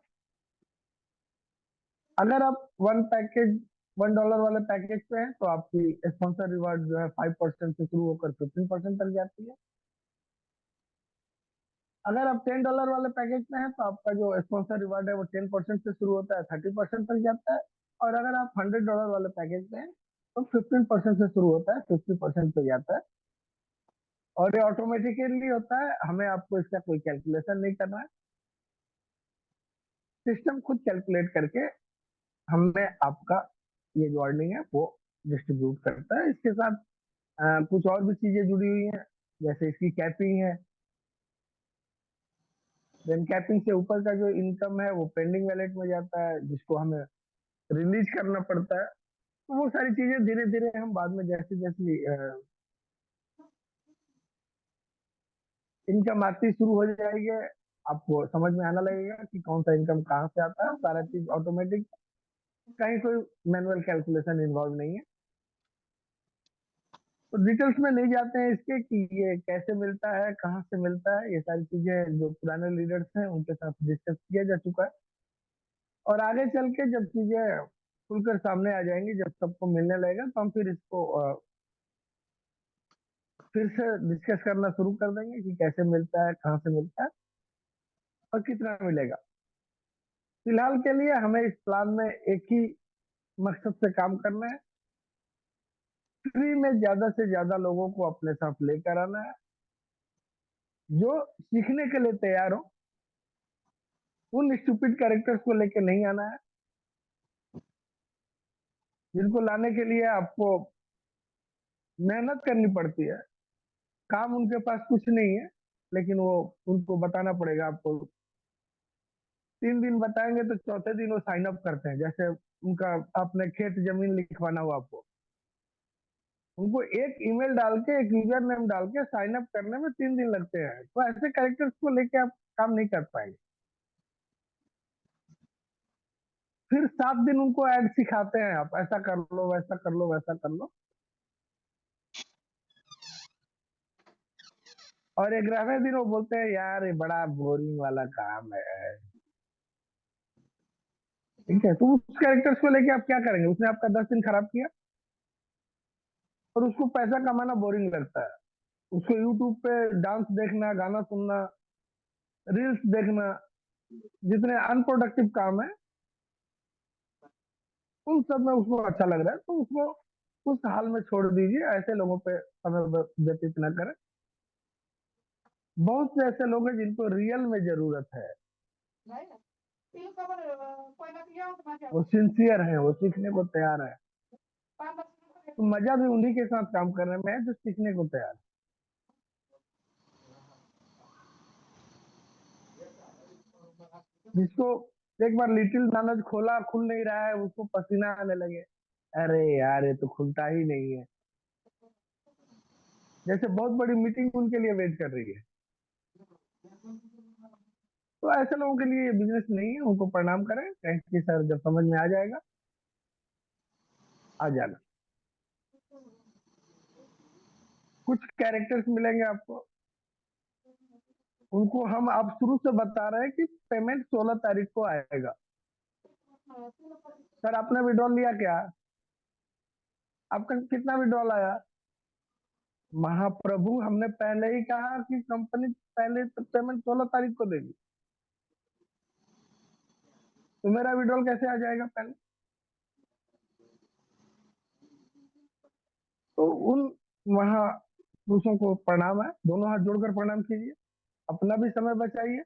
अगर आप $1 वाले पैकेज पे हैं तो आपकी स्पॉन्सर रिवार्ड जो है 5% से शुरू होकर 15% तक जाती है। अगर आप $10 वाले पैकेज में हैं तो आपका जो स्पॉन्सर रिवार्ड है वो 10% से शुरू होता है, 30% तक जाता है। और अगर आप $100 वाले पैकेज में हैं तो 15% से शुरू होता है, 50% पे जाता है। और ये ऑटोमेटिकली होता है, हमें आपको इसका कोई कैलकुलेशन नहीं करना है, सिस्टम खुद कैलकुलेट करके हमें आपका ये जो अर्निंग है वो डिस्ट्रीब्यूट करता है। इसके साथ कुछ और भी चीजें जुड़ी हुई हैं, जैसे इसकी कैपिंग है। देन कैपिंग से ऊपर का जो इनकम है वो पेंडिंग वैलेट में जाता है, जिसको हमें रिलीज करना पड़ता है। तो वो सारी चीजें धीरे धीरे हम बाद में जैसे जैसे इनकम आती शुरू हो जाएगी, आपको समझ में आना लगेगा कि कौन सा इनकम कहाँ से आता है। सारा चीज ऑटोमेटिक, कहीं कोई मैनुअल कैलकुलेशन इन्वॉल्व नहीं है। तो डिटेल्स में नहीं जाते हैं इसके कि ये कैसे मिलता है, कहाँ से मिलता है। ये सारी चीजें जो पुराने लीडर्स हैं उनके साथ डिस्कस किया जा चुका है, और आगे चल के जब चीजें खुलकर सामने आ जाएंगी, जब सबको मिलने लगेगा, तो हम फिर इसको फिर से डिस्कस करना शुरू कर देंगे कि कैसे मिलता है, कहाँ से मिलता है और कितना मिलेगा। फिलहाल के लिए हमें इस प्लान में एक ही मकसद से काम करना है, फ्री में ज्यादा से ज्यादा लोगों को अपने साथ लेकर आना है, जो सीखने के लिए तैयार हो। उन स्टूपिड कैरेक्टर्स को लेकर नहीं आना है, जिनको लाने के लिए आपको मेहनत करनी पड़ती है। काम उनके पास कुछ नहीं है, लेकिन वो उनको बताना पड़ेगा आपको। 3 दिन बताएंगे तो चौथे दिन वो साइन अप करते हैं। जैसे उनका आपने खेत जमीन लिखवाना हो, आपको उनको एक ईमेल डाल के, एक यूजर नेम डाल के साइन अप करने में 3 दिन लगते हैं। तो ऐसे कैरेक्टर्स को लेके आप काम नहीं कर पाएंगे। फिर 7 दिन उनको ऐड सिखाते हैं, आप ऐसा कर लो, वैसा कर लो, वैसा कर लो, और 11वें दिन वो बोलते हैं यार ये बड़ा बोरिंग वाला काम है। ठीक है, तो उस कैरेक्टर्स को लेके आप क्या करेंगे? उसने आपका 10 दिन खराब किया और उसको पैसा कमाना बोरिंग लगता है। उसको यूट्यूब पे डांस देखना, गाना सुनना, रील्स देखना, जितने अनप्रोडक्टिव काम है उन सब में उसको अच्छा लग रहा है, तो उसको उस हाल में छोड़ दीजिए। ऐसे लोगों पे समय व्यतीत न करें। बहुत से ऐसे लोग हैं जिनको रियल में जरूरत है, वो सिंसियर है, वो सीखने को तैयार है। तो मजा भी उन्हीं के साथ काम करने में है जो सीखने को तैयार है। जिसको एक बार लिटिल नॉलेज खोला, खुल नहीं रहा है, उसको पसीना आने लगे, अरे यार ये तो खुलता ही नहीं है, जैसे बहुत बड़ी मीटिंग उनके लिए वेट कर रही है। तो ऐसे लोगों के लिए ये बिजनेस नहीं है, उनको प्रणाम करें, कहें कि सर जब समझ में आ जाएगा आ जाना। कुछ कैरेक्टर्स मिलेंगे आपको, उनको हम अब शुरू से बता रहे हैं कि पेमेंट 16 तारीख को आएगा। सर आपने विड्रॉल लिया क्या? आपका कितना विड्रॉल आया? महाप्रभु हमने पहले ही कहा कि कंपनी पहले तो पेमेंट 16 तारीख को देगी, तो मेरा विड्रॉल कैसे आ जाएगा पहले? तो उन महापुरुषों को प्रणाम है, दोनों हाथ जोड़कर प्रणाम कीजिए, अपना भी समय बचाइए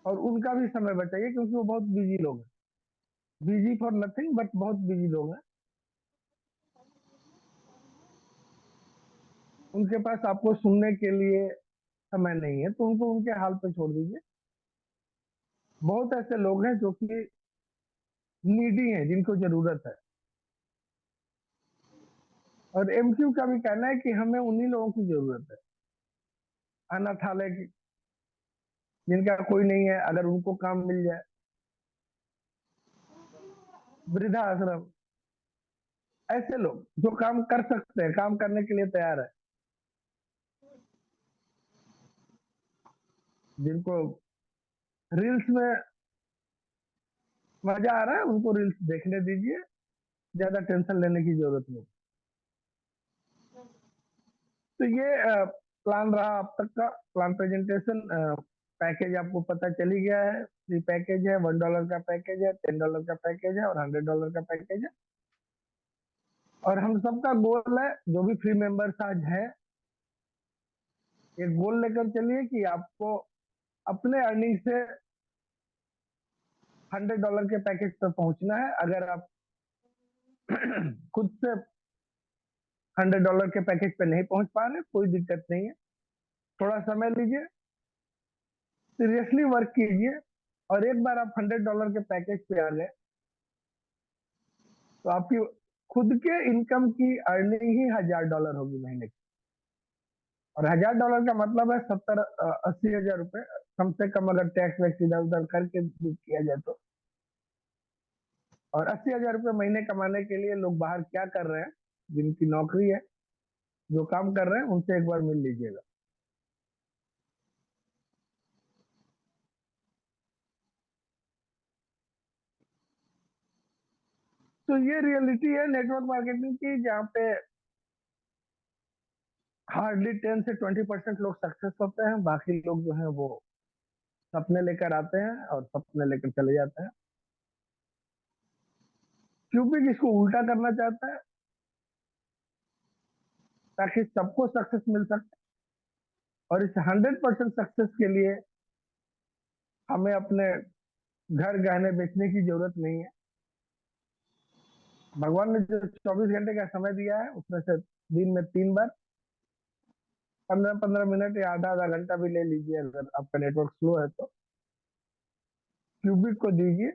और उनका भी समय बचाइए, क्योंकि वो बहुत बिजी लोग हैं, बिजी फॉर नथिंग बट बहुत बिजी लोग हैं। उनके पास आपको सुनने के लिए समय नहीं है, तो उनको उनके हाल पे छोड़ दीजिए। बहुत ऐसे लोग हैं जो कि नीडी हैं, जिनको जरूरत है। और एमक्यू का भी कहना है कि हमें उन्हीं लोगों की जरूरत है, अनाथालय की, जिनका कोई नहीं है, अगर उनको काम मिल जाए, वृद्धा आश्रम, ऐसे लोग जो काम कर सकते हैं, काम करने के लिए तैयार है, जिनको रील्स में मजा आ रहा है, उनको रील्स देखने दीजिए, ज्यादा टेंशन लेने की जरूरत नहीं। तो ये प्लान रहा अब तक का, प्लान प्रेजेंटेशन। पैकेज आपको पता चली गया है, 3 पैकेज है, $1 का पैकेज है, $10 का पैकेज है और $100 का पैकेज है। और हम सबका गोल है, जो भी फ्री मेंबर्स आज है, एक गोल लेकर चलिए कि आपको अपने अर्निंग से $100 के पैकेज पर पहुंचना है। अगर आप खुद से $100 के पैकेज पे नहीं पहुंच पा रहे, कोई दिक्कत नहीं है, थोड़ा समय लीजिए, सीरियसली वर्क कीजिए, और एक बार आप $100 के पैकेज पे आ गए तो आपकी खुद के इनकम की अर्निंग ही $1000 होगी महीने की। और $1000 का मतलब है 70-80 हजार रुपए कम से कम, अगर टैक्स वैक्स इधर उधर करके भी किया जाए तो। और 80 हजार रुपए महीने कमाने के लिए लोग बाहर क्या कर रहे हैं, जिनकी नौकरी है, जो काम कर रहे हैं, उनसे एक बार मिल लीजिएगा। तो ये रियलिटी है नेटवर्क मार्केटिंग की, जहाँ पे हार्डली 10 से 20% लोग सक्सेस होते हैं, बाकी लोग जो हैं वो सपने लेकर आते हैं और सपने लेकर चले जाते हैं। क्यूबिक इसको उल्टा करना चाहता है ताकि सबको सक्सेस मिल सके, और इस 100% सक्सेस के लिए हमें अपने घर गहने बेचने की जरूरत नहीं है। भगवान ने जो 24 घंटे का समय दिया है, उसमें से दिन में 3 बार 15-15 मिनट या आधा घंटा भी ले लीजिए, अगर आपका नेटवर्क स्लो है तो क्यूबिक को दीजिए,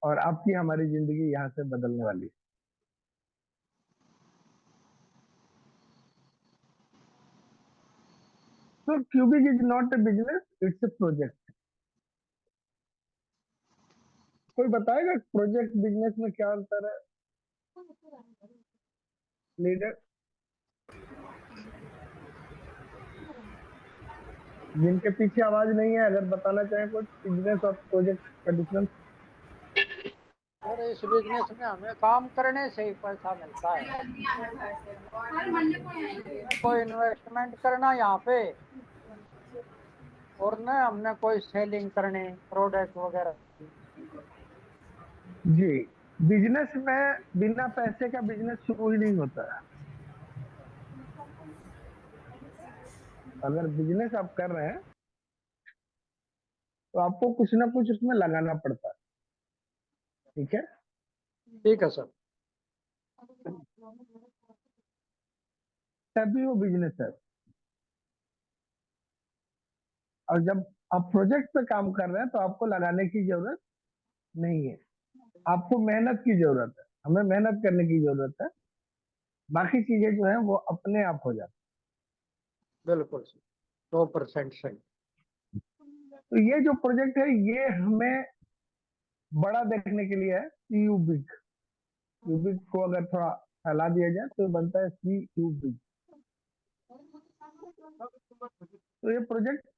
और आपकी हमारी जिंदगी यहाँ से बदलने वाली है। तो cubic is not a business, it's a project. कोई बताएगा प्रोजेक्ट बिजनेस में क्या अंतर है? लीडर, जिनके पीछे आवाज नहीं है, अगर बताना चाहें कुछ बिजनेस और प्रोजेक्ट का डिफरेंस। और इस बिजनेस में हमें काम करने से ही पैसा मिलता है, कोई इन्वेस्टमेंट करना यहाँ पे, और न हमने कोई सेलिंग करने प्रोडक्ट वगैरह। जी, बिजनेस में बिना पैसे का बिजनेस शुरू ही नहीं होता है। अगर बिजनेस आप कर रहे हैं तो आपको कुछ ना कुछ उसमें लगाना पड़ता है, ठीक है? ठीक है सर। तभी वो बिजनेस है। और जब आप प्रोजेक्ट पे काम कर रहे हैं तो आपको लगाने की जरूरत नहीं है, आपको मेहनत की जरूरत है, हमें मेहनत करने की जरूरत है, बाकी चीजें जो है वो अपने आप हो जाती बिल्कुल सर, 100% सही। है। तो ये जो प्रोजेक्ट है, ये हमें बड़ा देखने के लिए है, क्यूबिक। क्यूबिक को अगर थोड़ा फैला दिया जाए तो बनता है क्यूबिक। तो ये प्रोजेक्ट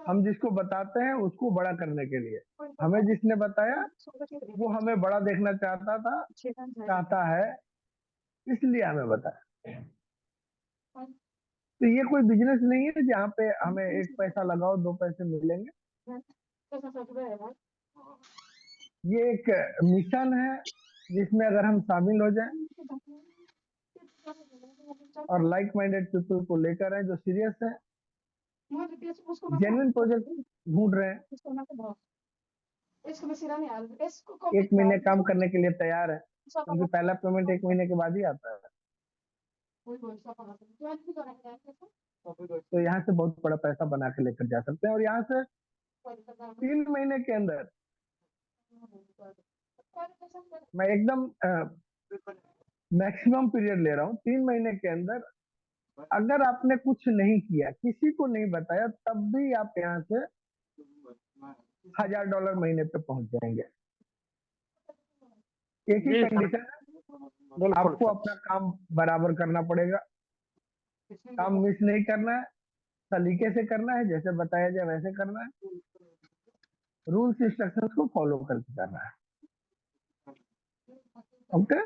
हम जिसको बताते हैं उसको बड़ा करने के लिए, हमें जिसने बताया वो हमें बड़ा देखना चाहता है, इसलिए हमें बताया। तो ये कोई बिजनेस नहीं है जहाँ पे हमें एक पैसा लगाओ 2 पैसे मिलेंगे। ये एक मिशन है जिसमें अगर हम शामिल हो जाएं और लाइक माइंडेड पीपल को लेकर आए जो सीरियस है, जेन्युइन प्रोजेक्ट ढूंढ रहे हैं, 1 महीने काम करने के लिए तैयार है, क्योंकि पहला पेमेंट 1 महीने के बाद ही आता है। तो यहाँ से बहुत बड़ा पैसा बना के लेकर जा सकते हैं। और यहाँ से 3 महीने के अंदर मैं एकदम मैक्सिमम पीरियड ले रहा हूँ, 3 महीने के अंदर अगर आपने कुछ नहीं किया, किसी को नहीं बताया, तब भी आप यहाँ से $1000 महीने पे पहुंच जाएंगे। एक ही कंडीशन है, आपको अपना काम बराबर करना पड़ेगा, काम मिस नहीं करना है, सलीके से करना है, जैसे बताया जाए वैसे करना है, रूल्स इंस्ट्रक्शंस को फॉलो करके करना है। ओके,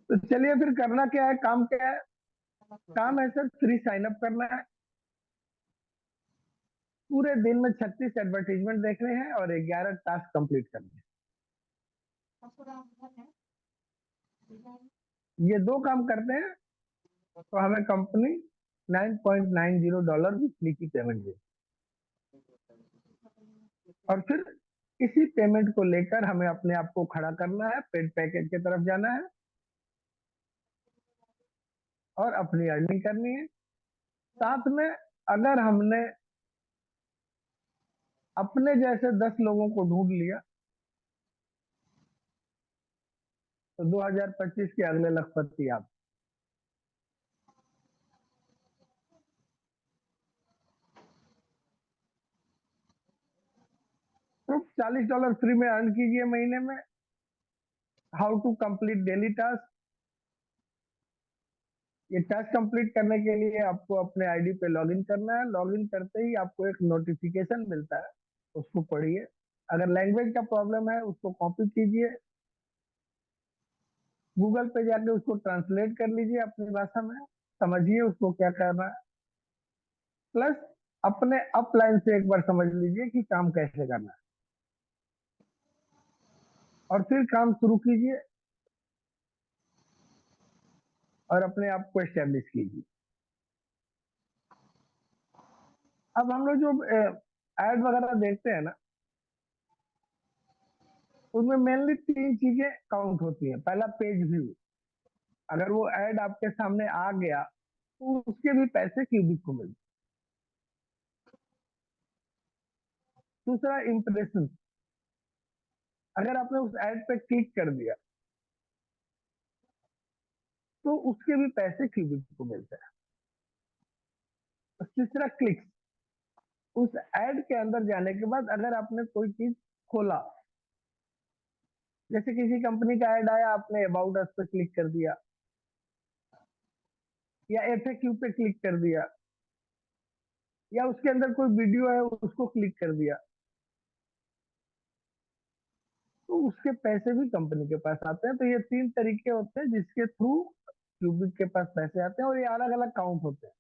तो चलिए फिर करना क्या है, काम क्या है? काम है सर, फ्री साइन अप करना है, पूरे दिन में 36 एडवर्टीजमेंट देखने हैं और 11 टास्क कंप्लीट करने हैं। ये 2 काम करते हैं तो हमें कंपनी $9.90 वीकली की पेमेंट देती और फिर इसी पेमेंट को लेकर हमें अपने आप को खड़ा करना है, पेड पैकेज की तरफ जाना है और अपनी अर्निंग करनी है। साथ में अगर हमने अपने जैसे 10 लोगों को ढूंढ लिया तो 2025 के अगले लखपति आप। तो $40 फ्री में अर्न कीजिए महीने में। How to complete daily task, ये टास्क कंप्लीट करने के लिए आपको अपने आईडी पे लॉगिन करना है। लॉगिन करते ही आपको एक नोटिफिकेशन मिलता है, उसको पढ़िए। अगर लैंग्वेज का प्रॉब्लम है उसको कॉपी कीजिए, गूगल पे जाके उसको ट्रांसलेट कर लीजिए अपनी भाषा में, समझिए उसको क्या करना है, प्लस अपने अपलाइन से एक बार समझ लीजिए कि काम कैसे करना है और फिर काम शुरू कीजिए और अपने आप को एस्टेब्लिश कीजिए। अब हम लोग जो एड वगैरह देखते हैं ना, उसमें मेनली 3 चीजें काउंट होती हैं। पहला पेज व्यू, अगर वो एड आपके सामने आ गया तो उसके भी पैसे क्यूबिक को मिलते। दूसरा इंप्रेशन, अगर आपने उस एड पे क्लिक कर दिया तो उसके भी पैसे क्यूबिक को मिलते हैं। तीसरा क्लिक्स, उस एड के अंदर जाने के बाद अगर आपने कोई चीज खोला, जैसे किसी कंपनी का ऐड आया, आपने अबाउट अस पे क्लिक कर दिया या FAQ पे क्लिक कर दिया या उसके अंदर कोई वीडियो है उसको क्लिक कर दिया, तो उसके पैसे भी कंपनी के पास आते हैं। तो ये 3 तरीके होते हैं जिसके थ्रू क्यूबिक के पास पैसे आते हैं और ये अलग अलग काउंट होते हैं।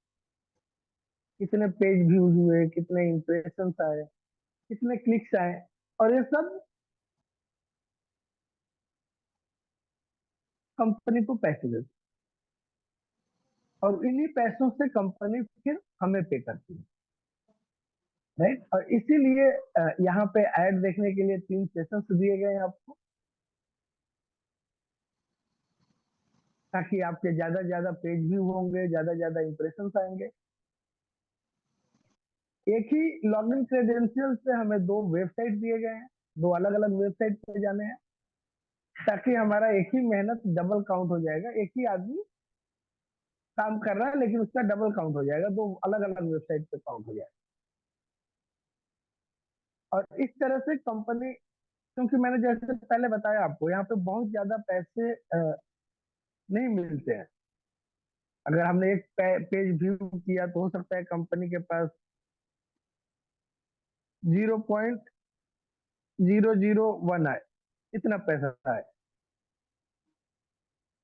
कितने पेज व्यूज हुए, कितने इंप्रेशन आए, कितने क्लिक्स आए, और ये सब कंपनी को पैसे देते हैं और इन्हीं पैसों से कंपनी फिर हमें पे करती है, राइट। और इसीलिए यहाँ पे ऐड देखने के लिए 3 सेशंस दिए गए हैं आपको, ताकि आपके ज्यादा पेज व्यू होंगे, ज्यादा इंप्रेशन आएंगे। एक ही लॉगिन क्रेडेंशियल से हमें 2 वेबसाइट दिए गए हैं, 2 अलग अलग वेबसाइट पे जाने हैं, ताकि हमारा एक ही मेहनत डबल काउंट हो जाएगा। एक ही आदमी काम कर रहा है लेकिन उसका डबल काउंट हो जाएगा, 2 अलग अलग वेबसाइट पे काउंट हो जाएगा। और इस तरह से कंपनी, क्योंकि मैंने जैसे पहले बताया आपको, यहाँ पे बहुत ज्यादा पैसे नहीं मिलते हैं, अगर हमने एक पेज व्यू किया तो हो सकता है कंपनी के पास 0.001 आए, इतना पैसा आए।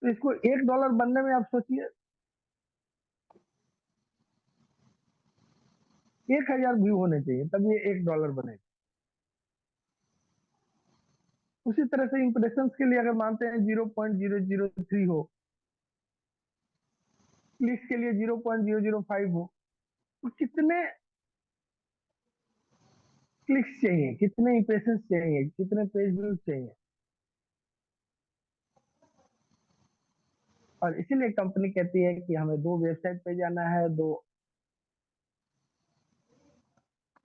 तो इसको $1 बनने में आप सोचिए 1000 व्यू होने चाहिए तब ये $1 बने। उसी तरह से इंप्रेशंस के लिए अगर मानते हैं 0.003 हो, क्लिक्स के लिए 0.005 हो, तो कितने क्लिक्स चाहिए, कितने इंप्रेशंस चाहिए, कितने पेज व्यूज चाहिए। और इसीलिए कंपनी कहती है कि हमें 2 वेबसाइट पे जाना है, 2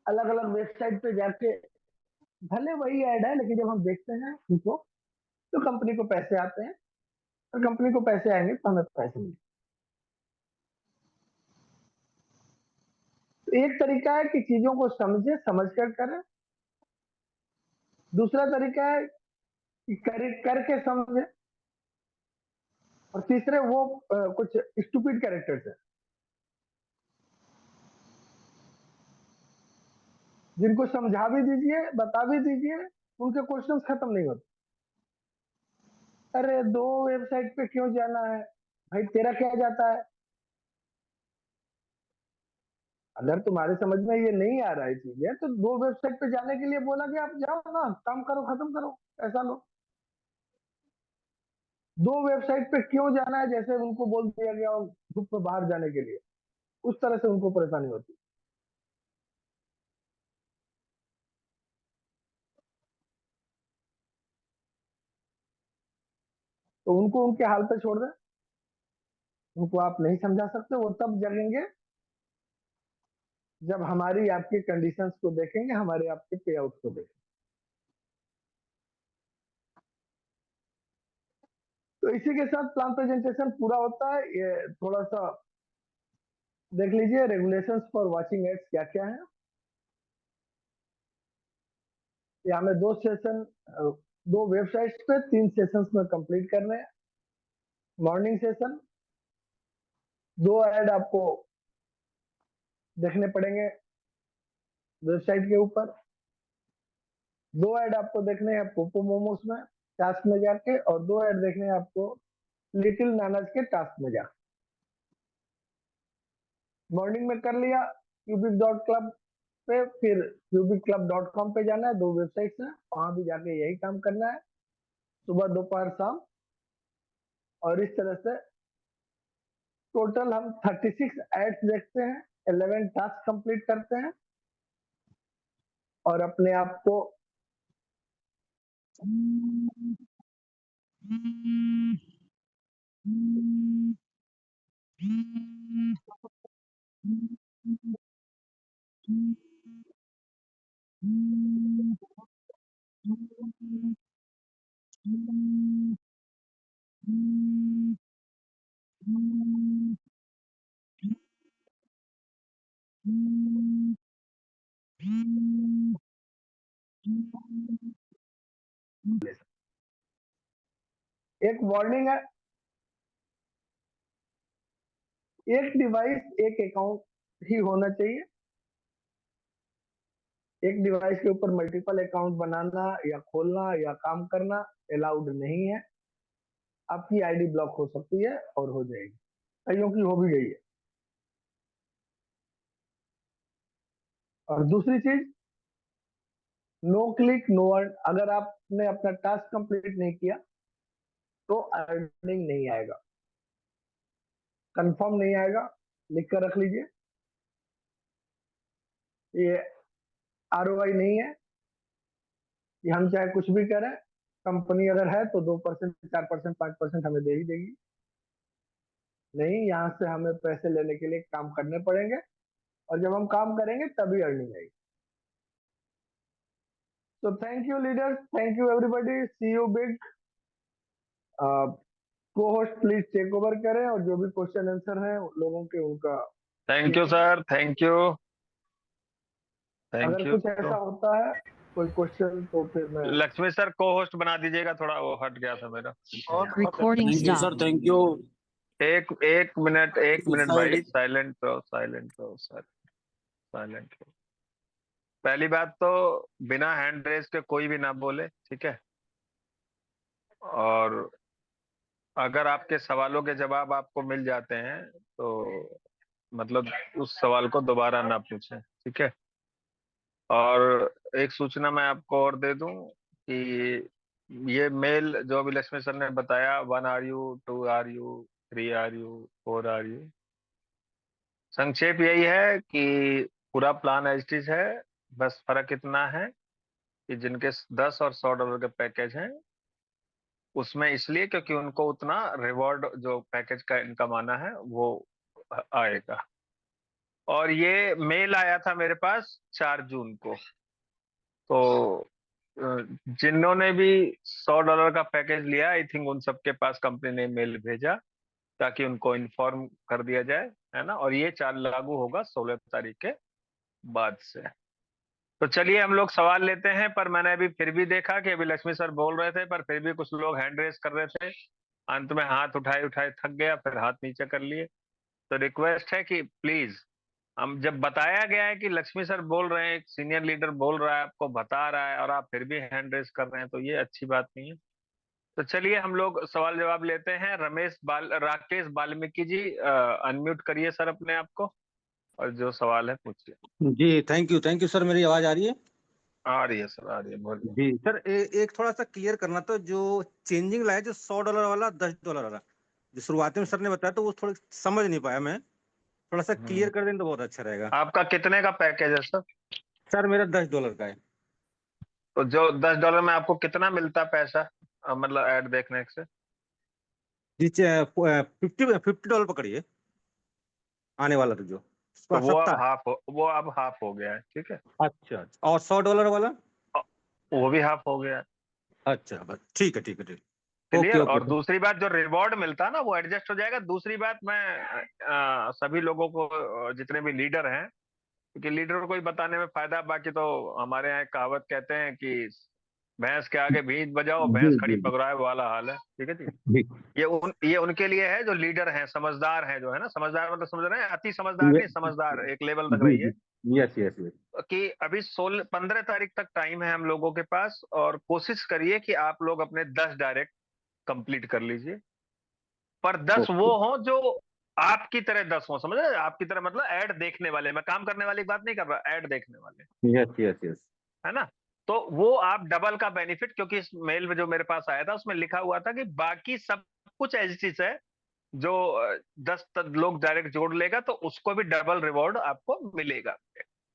अलग अलग वेबसाइट पे जाके भले वही ऐड है लेकिन जब हम देखते हैं उनको तो कंपनी को पैसे आते हैं, और कंपनी को पैसे आएंगे तो हमें पैसे मिलेंगे। तो एक तरीका है कि चीजों को समझे, समझ कर करें। दूसरा तरीका है कि करके समझे। और तीसरे वो कुछ स्टूपिड कैरेक्टर्स है जिनको समझा भी दीजिए, बता भी दीजिए, उनके क्वेश्चंस खत्म नहीं होते। अरे 2 वेबसाइट पे क्यों जाना है भाई, तेरा क्या जाता है। अगर तुम्हारे समझ में ये नहीं आ रहा है चीजें तो 2 वेबसाइट पे जाने के लिए बोला कि आप जाओ ना, काम करो, खत्म करो, ऐसा लो। 2 वेबसाइट पे क्यों जाना है जैसे उनको बोल दिया गया ग्रुप में बाहर जाने के लिए, उस तरह से उनको परेशानी होती है। तो उनको उनके हाल पे छोड़ दें, उनको आप नहीं समझा सकते। वो तब जगेंगे जब हमारी आपकी कंडीशंस को देखेंगे, हमारे आपके पे आउट को देखेंगे। तो इसी के साथ प्लान प्रेजेंटेशन पूरा होता है। ये थोड़ा सा देख लीजिए रेगुलेशंस फॉर वाचिंग एड्स क्या क्या है। यहाँ में 2 सेशन 2 वेबसाइट्स पे 3 सेशंस में कंप्लीट करने हैं। मॉर्निंग सेशन 2 ऐड आपको देखने पड़ेंगे वेबसाइट के ऊपर। 2 ऐड आपको देखने हैं पोपो मोमोस में टास्क में जाके, और 2 ऐड देखने हैं आपको लिटिल नानाज के टास्क में जाके। मॉर्निंग में कर लिया cubic.club पे, फिर cubicclub.com पे जाना है, 2 वेबसाइट्स हैं, वहां भी जाके यही काम करना है सुबह, दोपहर, शाम। और इस तरह से टोटल हम 36 एड्स देखते हैं, 11 टास्क कंप्लीट करते हैं और अपने आप को एक वार्निंग है, एक डिवाइस एक अकाउंट ही होना चाहिए। एक डिवाइस के ऊपर मल्टीपल अकाउंट बनाना या खोलना या काम करना अलाउड नहीं है। आपकी आईडी ब्लॉक हो सकती है और हो जाएगी, कईयों की हो भी गई है। और दूसरी चीज, नो क्लिक नो अर्न। अगर आपने अपना टास्क कंप्लीट नहीं किया तो अर्निंग नहीं आएगा, कंफर्म नहीं आएगा, लिख कर रख लीजिए। ये आरओआई नहीं है कि हम चाहे कुछ भी करें, कंपनी अगर है तो 2%, 4%, 5% हमें दे ही देगी। नहीं, यहाँ से हमें पैसे लेने के लिए काम करने पड़ेंगे, और जब हम काम करेंगे तभी अर्निंग आएगी। So thank you leaders, thank you everybody, see you big। co-host please take over करें और जो भी क्वेश्चन आंसर है लोगों के उनका। Thank you sir, thank you, thank अगर यू। कुछ ऐसा होता है कोई क्वेश्चन तो फिर मैं लक्ष्मी सर को होस्ट बना दीजिएगा, थोड़ा वो हट गया था मेरा। Recording thank you stop. Sir, thank you. एक मिनट भाई, Decided. साइलेंट रहो, साइलेंट रहो सर, साइलेंट रहो। पहली बात तो बिना हैंड रेस के कोई भी ना बोले, ठीक है। और अगर आपके सवालों के जवाब आपको मिल जाते हैं तो मतलब उस सवाल को दोबारा ना पूछें, ठीक है। और एक सूचना मैं आपको और दे दूं कि ये मेल जो अभी लक्ष्मी सर ने बताया, 1 RU, 2 RU, 3 RU, 4 RU, संक्षेप यही है कि पूरा प्लान एज इट इज है। बस फर्क इतना है कि जिनके 10 और 100 डॉलर के पैकेज हैं उसमें इसलिए क्योंकि उनको उतना रिवॉर्ड जो पैकेज का इनकम आना है वो आएगा। और ये मेल आया था मेरे पास 4 जून को। तो जिन्होंने भी 100 डॉलर का पैकेज लिया, आई थिंक उन सबके पास कंपनी ने मेल भेजा ताकि उनको इन्फॉर्म कर दिया जाए, है ना। और ये चार्ज लागू होगा 16 तारीख के बाद से। तो चलिए हम लोग सवाल लेते हैं। पर मैंने अभी फिर भी देखा कि अभी लक्ष्मी सर बोल रहे थे पर फिर भी कुछ लोग हैंड रेस कर रहे थे। अंत में हाथ उठाए उठाए थक गया, फिर हाथ नीचे कर लिए। तो रिक्वेस्ट है कि प्लीज, हम जब बताया गया है कि लक्ष्मी सर बोल रहे हैं, एक सीनियर लीडर बोल रहा है, आपको बता रहा है और आप फिर भी हैंड रेस कर रहे हैं, तो ये अच्छी बात नहीं है। तो चलिए हम लोग सवाल जवाब लेते हैं। राकेश वाल्मीकि जी, अनम्यूट करिए सर अपने आप को और जो सवाल है पूछिए। जी थैंक यू सर। मेरी आवाज आ रही है? आ रही है सर, आ रही है, बोलिए। जी सर, एक थोड़ा सा क्लियर करना था। जो चेंजिंग लाया जो $100 वाला, $10 वाला, जो शुरुआती में सर ने बताया, तो वो थोड़ा समझ नहीं पाया मैं। थोड़ा सा क्लियर कर दें तो बहुत अच्छा रहेगा। आपका कितने का पैकेज है सर? सर मेरा $10 का है। तो जो $10 में आपको कितना मिलता पैसा, मतलब ऐड देखने से? जी $50 पकड़िए आने वाला, तो जो तो वो अब सप्ताह। हाफ हो गया है, ठीक है। अच्छा, और $100 वाला? वो भी हाफ हो गया है। अच्छा, बस ठीक है, ठीक है, ठीक। क्लियर। ओके और सर। दूसरी बात, जो रिवॉर्ड मिलता है ना वो एडजस्ट हो जाएगा। दूसरी बात, मैं सभी लोगों को, जितने भी लीडर हैं, क्योंकि लीडर को ही बताने में फायदा, बाकी तो हमारे यहाँ एक कहावत कहते हैं कि भैंस के आगे भींस बजाओ, जी भैंस खड़ी जी पकड़ाए वाला हाल है, ठीक है जी। जी। ये उनके लिए है जो लीडर हैं, समझदार हैं, जो है ना, समझदार मतलब समझ रहे हैं, अति समझदार नहीं, समझदार एक लेवल तक जी रही है। जी। Yes yes yes. कि अभी 15 तारीख तक टाइम है हम लोगों के पास, और कोशिश करिए कि आप लोग अपने 10 डायरेक्ट कंप्लीट कर लीजिए। पर 10 वो हो जो आपकी तरह 10 हो, समझ रहे हैं? आपकी तरह मतलब ऐड देखने वाले, मैं काम करने वाली बात नहीं कर रहा, ऐड देखने वाले, यस यस यस। है ना। तो वो आप डबल का बेनिफिट, क्योंकि इस मेल में जो मेरे पास आया था उसमें लिखा हुआ था कि बाकी सब कुछ एज है, जो 10 लोग डायरेक्ट जोड़ लेगा तो उसको भी डबल रिवॉर्ड आपको मिलेगा,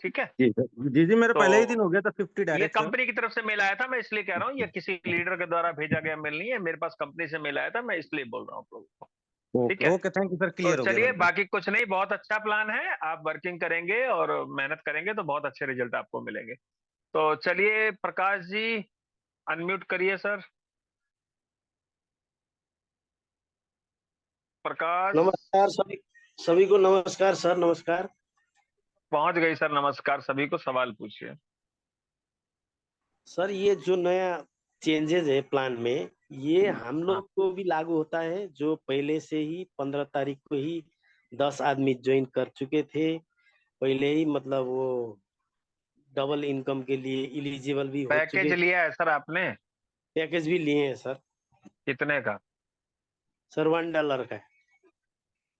ठीक है। जी सर, जी जी, मेरा तो पहले ही दिन हो गया था 50 ये डायरेक्ट सर। कंपनी की तरफ से मेल आया था, मैं इसलिए कह रहा हूँ, ये किसी लीडर के द्वारा भेजा गया मेल नहीं है, मेरे पास कंपनी से मेल आया था, मैं इसलिए बोल रहा हूँ आप लोगों को, ठीक ओके है। ओके, थैंक यू सर, तो क्लियर हो गया चलिए, मेरे को। बाकी कुछ नहीं, बहुत अच्छा प्लान है। आप वर्किंग करेंगे और मेहनत करेंगे तो बहुत अच्छे रिजल्ट आपको मिलेंगे। तो चलिए प्रकाश जी, अनम्यूट करिए सर। प्रकाश। नमस्कार सभी, सभी को नमस्कार सर, नमस्कार। पहुंच गई सर, नमस्कार सभी को। सवाल पूछिए। सर ये जो नया चेंजेस है प्लान में, ये हम हाँ, लोग को भी लागू होता है? जो पहले से ही 15 तारीख को ही 10 आदमी ज्वाइन कर चुके थे पहले ही, मतलब वो डबल इनकम के लिए एलिजिबल भी हो पैकेज चुके, लिया है सर आपने? पैकेज भी लिए हैं सर। कितने का? सर $1 का है।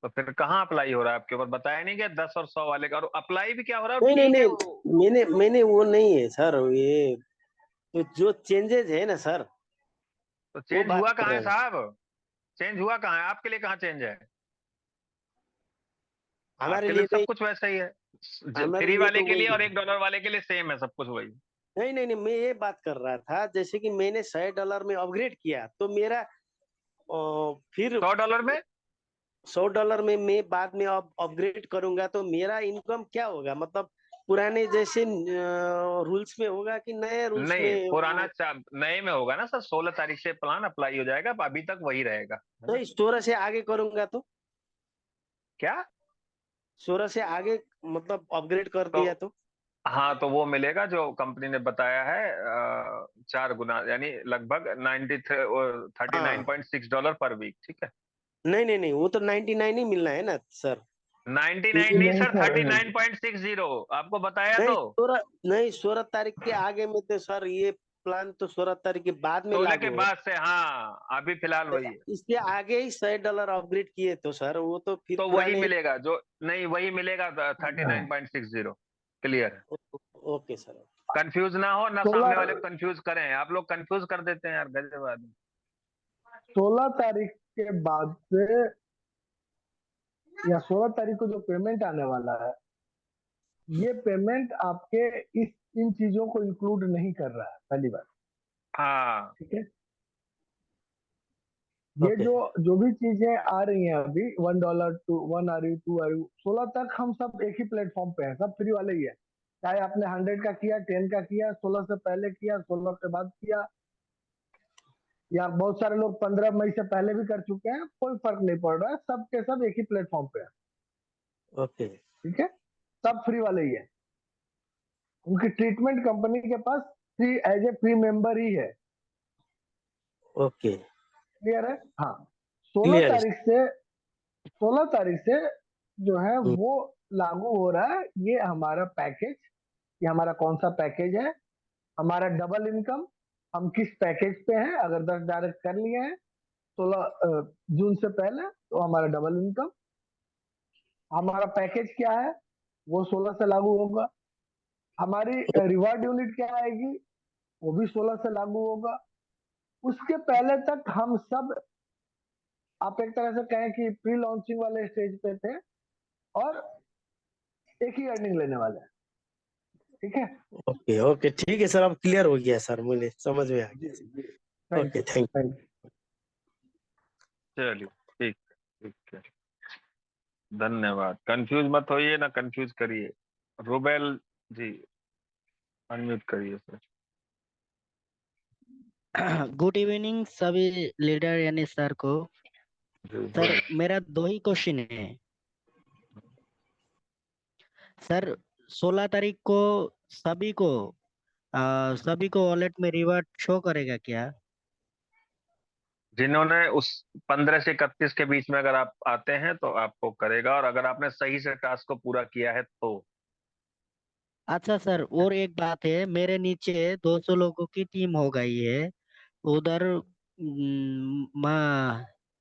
तो फिर कहाँ अप्लाई हो रहा है आपके ऊपर? बताया नहीं क्या 10 और 100 वाले का? और अप्लाई भी क्या हो रहा है, नहीं नहीं ठीक है वो। नहीं, मैंने वो नहीं है सर, ये तो जो चेंजेस है ना सर, तो वो चेंज बात हुआ कर कहाँ है रहे हैं। साहब? चेंज हुआ कहाँ है? आपके लिए कहाँ चेंज है? हमारे आपके लिए लिए तो सब नहीं, कुछ वैसा ही है। हमारे फ्री लिए वाले तो के लिए वही और है। $1 वाले के लिए सेम है, सब कुछ वही। नहीं नहीं नहीं, मैं ये बात कर रहा था, जैसे कि मैंने $100 में अपग्रेड किया तो मेरा फिर $100 में? $100 में मैं बाद में अपग्रेड करूंगा तो मेरा इनकम क्या होगा? मतलब पुराने जैसे रूल्स में होगा कि नए रूल्स नहीं, में पुराना नए में होगा ना सर। 16 तारीख से प्लान अप्लाई हो जाएगा, अभी तक वही रहेगा, है तो ना। स्टोर से आगे करूंगा तो क्या? स्टोर से आगे, मतलब अपग्रेड कर तो दिया तो? हाँ, तो वो मिलेगा जो कंपनी ने बताया है, 4 गुना, यानी लगभग 93 हाँ $39.6 पर वीक, ठीक है। नहीं नहीं नहीं, वो तो 99 ही मिलना है ना सर। 99 नहीं नहीं सर, सर, 39.60 आपको बताया नहीं तो। 16, नहीं 16 तारीख के आगे में तो सर ये प्लान तो 16 तारीख के बाद में 16 लागू के हो। बाद से, हाँ अभी फिलहाल वही है। इसके आगे ही $100 अपग्रेड किए तो सर वो तो फिर तो वही पुराने। मिलेगा जो, नहीं वही मिलेगा 39.60 क्लियर है। Okay sir. कंफ्यूज ना हो ना, सामने 16 वाले को कंफ्यूज करें, आप लोग कंफ्यूज कर देते हैं यार, गजब आदमी। 16 तारीख के बाद से या 16 तारीख को जो पेमेंट आने वाला है, ये पेमेंट आपके इस इन चीजों को इंक्लूड नहीं कर रहा है, पहली बात। हाँ ठीक है, ये ओके। जो भी चीजें आ रही हैं अभी, $1 टू 1 आ रही, 2 आ रही, 16 तक हम सब एक ही प्लेटफॉर्म पे हैं, सब फ्री वाले ही है। चाहे आपने 100 का किया, 10 का किया, 16 से पहले किया, 16 के बाद किया, या बहुत सारे लोग 15 मई से पहले भी कर चुके हैं, कोई फर्क नहीं पड़ रहा है, सब के सब एक ही प्लेटफॉर्म पे है। ओके। ठीक है, सब फ्री वाले ही है। उनकी ट्रीटमेंट कंपनी के पास free, as a free member ही है। ओके। क्लियर है? हाँ, 16 क्लियर है। तारीख से 16 तारीख से जो है हम्म। वो लागू हो रहा है। ये हमारा पैकेज, ये हमारा कौन सा पैकेज है, हमारा डबल इनकम, हम किस पैकेज पे हैं। अगर 10 डायरेक्ट कर लिए हैं 16 जून से पहले, तो हमारा डबल इनकम, हमारा पैकेज क्या है वो 16 से लागू होगा। हमारी रिवार्ड यूनिट क्या आएगी वो भी 16 से लागू होगा। उसके पहले तक हम सब, आप एक तरह से कहें कि प्री लॉन्चिंग वाले स्टेज पे थे और एक ही अर्निंग लेने वाले हैं। ठीक है ओके। ओके ठीक है सर, अब क्लियर हो गया सर, मुझे समझ में आ जी गया सर। जी, thank okay you thank thank you. चलिए, ठीक ठीक है, धन्यवाद। कंफ्यूज मत होइए ना, कंफ्यूज करिए। रुबेल जी अनम्यूट करिए सर। गुड इवनिंग सभी लीडर यानी सर को। जी सर मेरा 2 ही क्वेश्चन है सर। 16 तारीख को सभी को वॉलेट में रिवार्ड शो करेगा क्या? जिन्होंने उस 15 से 31 के बीच में अगर आप आते हैं तो आपको करेगा, और अगर आपने सही से टास्क को पूरा किया है तो। अच्छा सर, और एक बात है, मेरे नीचे 200 लोगों की टीम हो गई है। उधर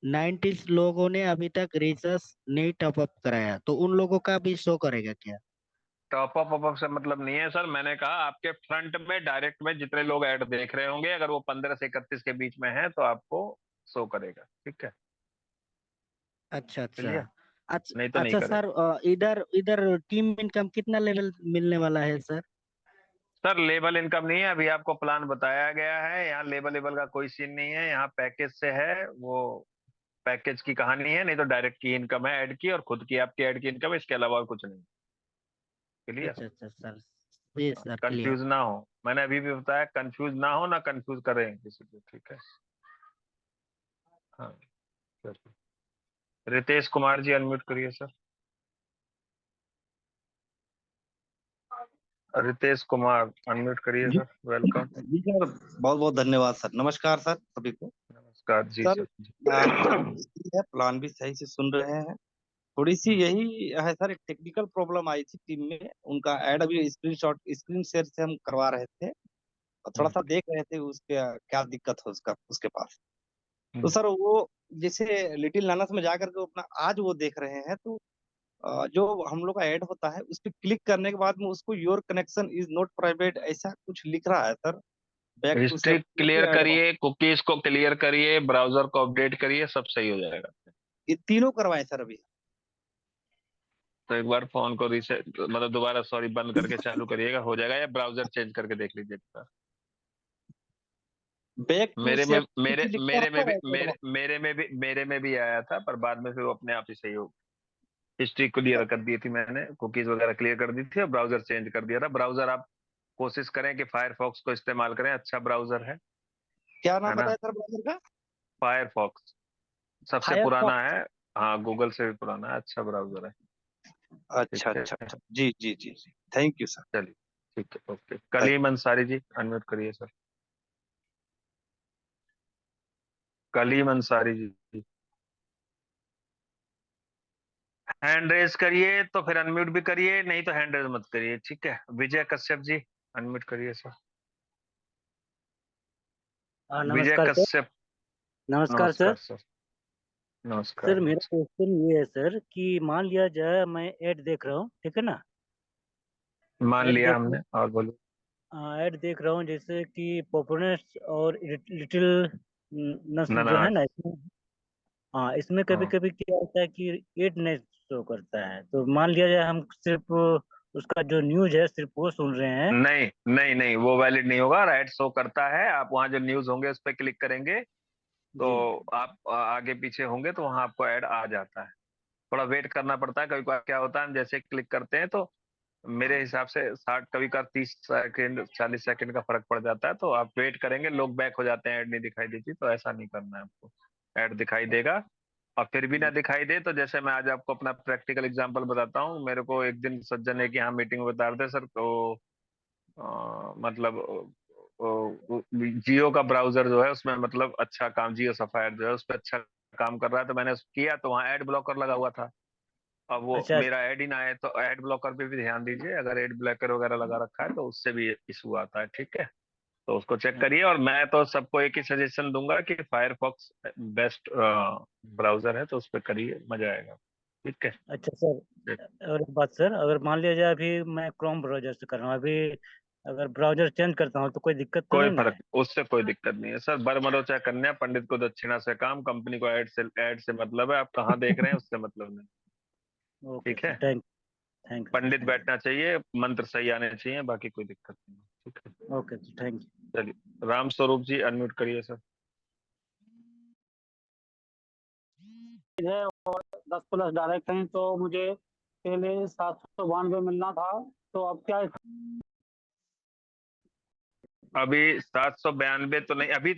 90 लोगों ने अभी तक रिसर्च नहीं टॉप अप कराया, तो उन लोगों का भी शो करेगा क्या? टॉप अप अप से मतलब नहीं है सर, मैंने कहा आपके फ्रंट में डायरेक्ट में जितने लोग ऐड देख रहे होंगे, अगर वो 15 से 31 के बीच में है तो आपको शो करेगा। ठीक है, अच्छा अच्छा। क्लियर, अच्छा नहीं तो नहीं अच्छा करेगा। सर, इधर इधर टीम इनकम कितना लेवल मिलने वाला है सर? सर लेवल इनकम नहीं है, अभी आपको प्लान बताया गया है। यहाँ लेवल लेवल का कोई सीन नहीं है, यहाँ पैकेज से है, वो पैकेज की कहानी है। नहीं तो डायरेक्ट की इनकम है ऐड की, और खुद की आपकी ऐड की इनकम, इसके अलावा और कुछ नहीं। क्लियर, अच्छा अच्छा सर, जी सर क्लियर। कंफ्यूज ना हो, मैंने अभी भी बताया, कंफ्यूज ना हो ना कंफ्यूज करें किसी को। ठीक है, हाँ चलिए। रितेश कुमार जी अनम्यूट करिए सर। रितेश कुमार अनम्यूट करिए जी सर, वेलकम। जी सर, बहुत बहुत धन्यवाद सर। नमस्कार सर सभी को। नमस्कार जी सर सर जी। प्लान भी सही है, प्लान भी सही से सुन रहे हैं। थोड़ी सी यही है सर, एक टेक्निकल प्रॉब्लम आई थी टीम में। उनका ऐड अभी स्क्रीन शेयर से हम करवा रहे थे, और थोड़ा सा देख रहे थे उसके क्या दिक्कत हो उसका उसके पास। तो सर वो जैसे लिटिल नानस में जाकर के अपना आज वो देख रहे हैं, तो जो हम लोग का ऐड होता है उस पर क्लिक करने के बाद में उसको your connection is not private ऐसा कुछ लिख रहा है sir. Back to history clear save, करिए, कुकीज को क्लियर करिए, ब्राउजर को अपडेट करिए, सब सही हो जाएगा। ये तीनों करवाए सर अभी। तो एक बार फोन को रीसेट, मतलब दोबारा सॉरी बंद करके चालू करिएगा, हो जाएगा, या ब्राउजर चेंज करके देख लीजिएगा। बैक टू मेरे में सेव मेरे लिखा मेरे में रहता भी है सर। मेरे में भी आया था, पर बाद में फिर वो अपने आप ही सही हो। हिस्ट्री क्लियर कर दी थी मैंने, कुकीज वगैरह क्लियर कर दी थी, और ब्राउजर चेंज कर दिया था। ब्राउजर आप कोशिश करें कि फायरफॉक्स को इस्तेमाल करें, अच्छा ब्राउजर क्या है नाम ना। बताया सर ब्राउजर का? फायरफॉक्स सबसे पुराना फायरफॉक्स। है, हाँ गूगल से भी पुराना है, अच्छा ब्राउजर है। अच्छा ठीक है, अच्छा अच्छा, जी जी जी जी, थैंक यू सर। चलिए ठीक है, ओके। कलीम अंसारी जी अनम्यूट करिए sir. Kaleem Ansari ji. Hand raise करिए तो फिर अनम्यूट भी करिए, नहीं तो हैंड रेज मत करिए, ठीक है। विजय कश्यप जी अनम्यूट करिए सर। विजय नमस्कार सर। कश्यप। नमस्कार सर। नमस्कार सर। नमस्कार सर मेरा नमस्कार। क्वेश्चन ये है सर कि मान लिया जाए मैं ऐड देख रहा हूँ, ठीक है ना। मान ऐड लिया देख हमने, और बोलो। ऐड देख रहा हूँ जैसे कि पॉपुलर्स और लिटिल नस्ल जो है ननास। ना इसमें। हाँ, इसमें कभी हाँ। कभी क्या होता है कि एड नहीं शो करता है, तो मान लिया जाए हम सिर्फ उसका जो न्यूज है सिर्फ वो सुन रहे हैं। नहीं नहीं नहीं, वो वैलिड नहीं होगा। राइट शो करता है, आप वहाँ जो न्यूज होंगे उस पर क्लिक करेंगे तो जी। आप आगे पीछे होंगे तो वहाँ आपको ऐड आ जाता है। थोड़ा वेट करना पड़ता है, कभी कभार क्या होता है हम जैसे क्लिक करते हैं तो मेरे हिसाब से 60, कभी कभार 30 सेकंड 40 सेकंड का फर्क पड़ जाता है, तो आप वेट करेंगे, लोग बैक हो जाते हैं, ऐड नहीं दिखाई देती, तो ऐसा नहीं करना है आपको। ऐड दिखाई देगा। और फिर भी ना जी। दिखाई दे तो जैसे मैं आज आपको अपना प्रैक्टिकल एग्जांपल बताता हूँ। मेरे को एक दिन सज्जन ने कि हाँ मीटिंग में बता रहे थे सर, तो मतलब जियो का ब्राउजर जो है उसमें मतलब अच्छा काम, जियो सफायर जो है उस पर अच्छा काम कर रहा है, तो मैंने किया तो वहाँ एड ब्लॉकर लगा हुआ था। अब वो अच्छा। मेरा ऐड ही ना आए, तो ऐड ब्लॉकर पे भी ध्यान दीजिए। अगर ऐड ब्लॉकर वगैरह लगा रखा है तो उससे भी इशू आता है, ठीक है। तो उसको चेक करिए। और मैं तो सबको एक ही सजेशन दूंगा कि फायरफॉक्स बेस्ट ब्राउजर है, तो उस पर करिए, मजा आएगा, ठीक है। अच्छा सर, और एक बात सर, अगर मान लिया जाए अभी मैं क्रोम ब्राउजर से कर रहा हूँ, अभी अगर ब्राउजर चेंज करता हूँ तो कोई दिक्कत तो कोई नहीं ना फर्क, है? उससे कोई दिक्कत नहीं है सर। बरमरो चाहे कन्या, पंडित को दक्षिणा से काम, कंपनी को ऐड से मतलब है, आप कहाँ देख रहे हैं उससे मतलब नहीं, ओके ठीक सर, है। थैंक यू पंडित थैंक बैठना चाहिए, मंत्र सही आने चाहिए, बाकी कोई दिक्कत नहीं है, ठीक है। You. Okay sir, thank you. चलिए, राम स्वरूप जी अनम्यूट करिए सर। है और 10+ डायरेक्ट हैं, तो मुझे पहले 792 मिलना था, तो अब क्या है? अभी 792 तो नहीं, अभी तो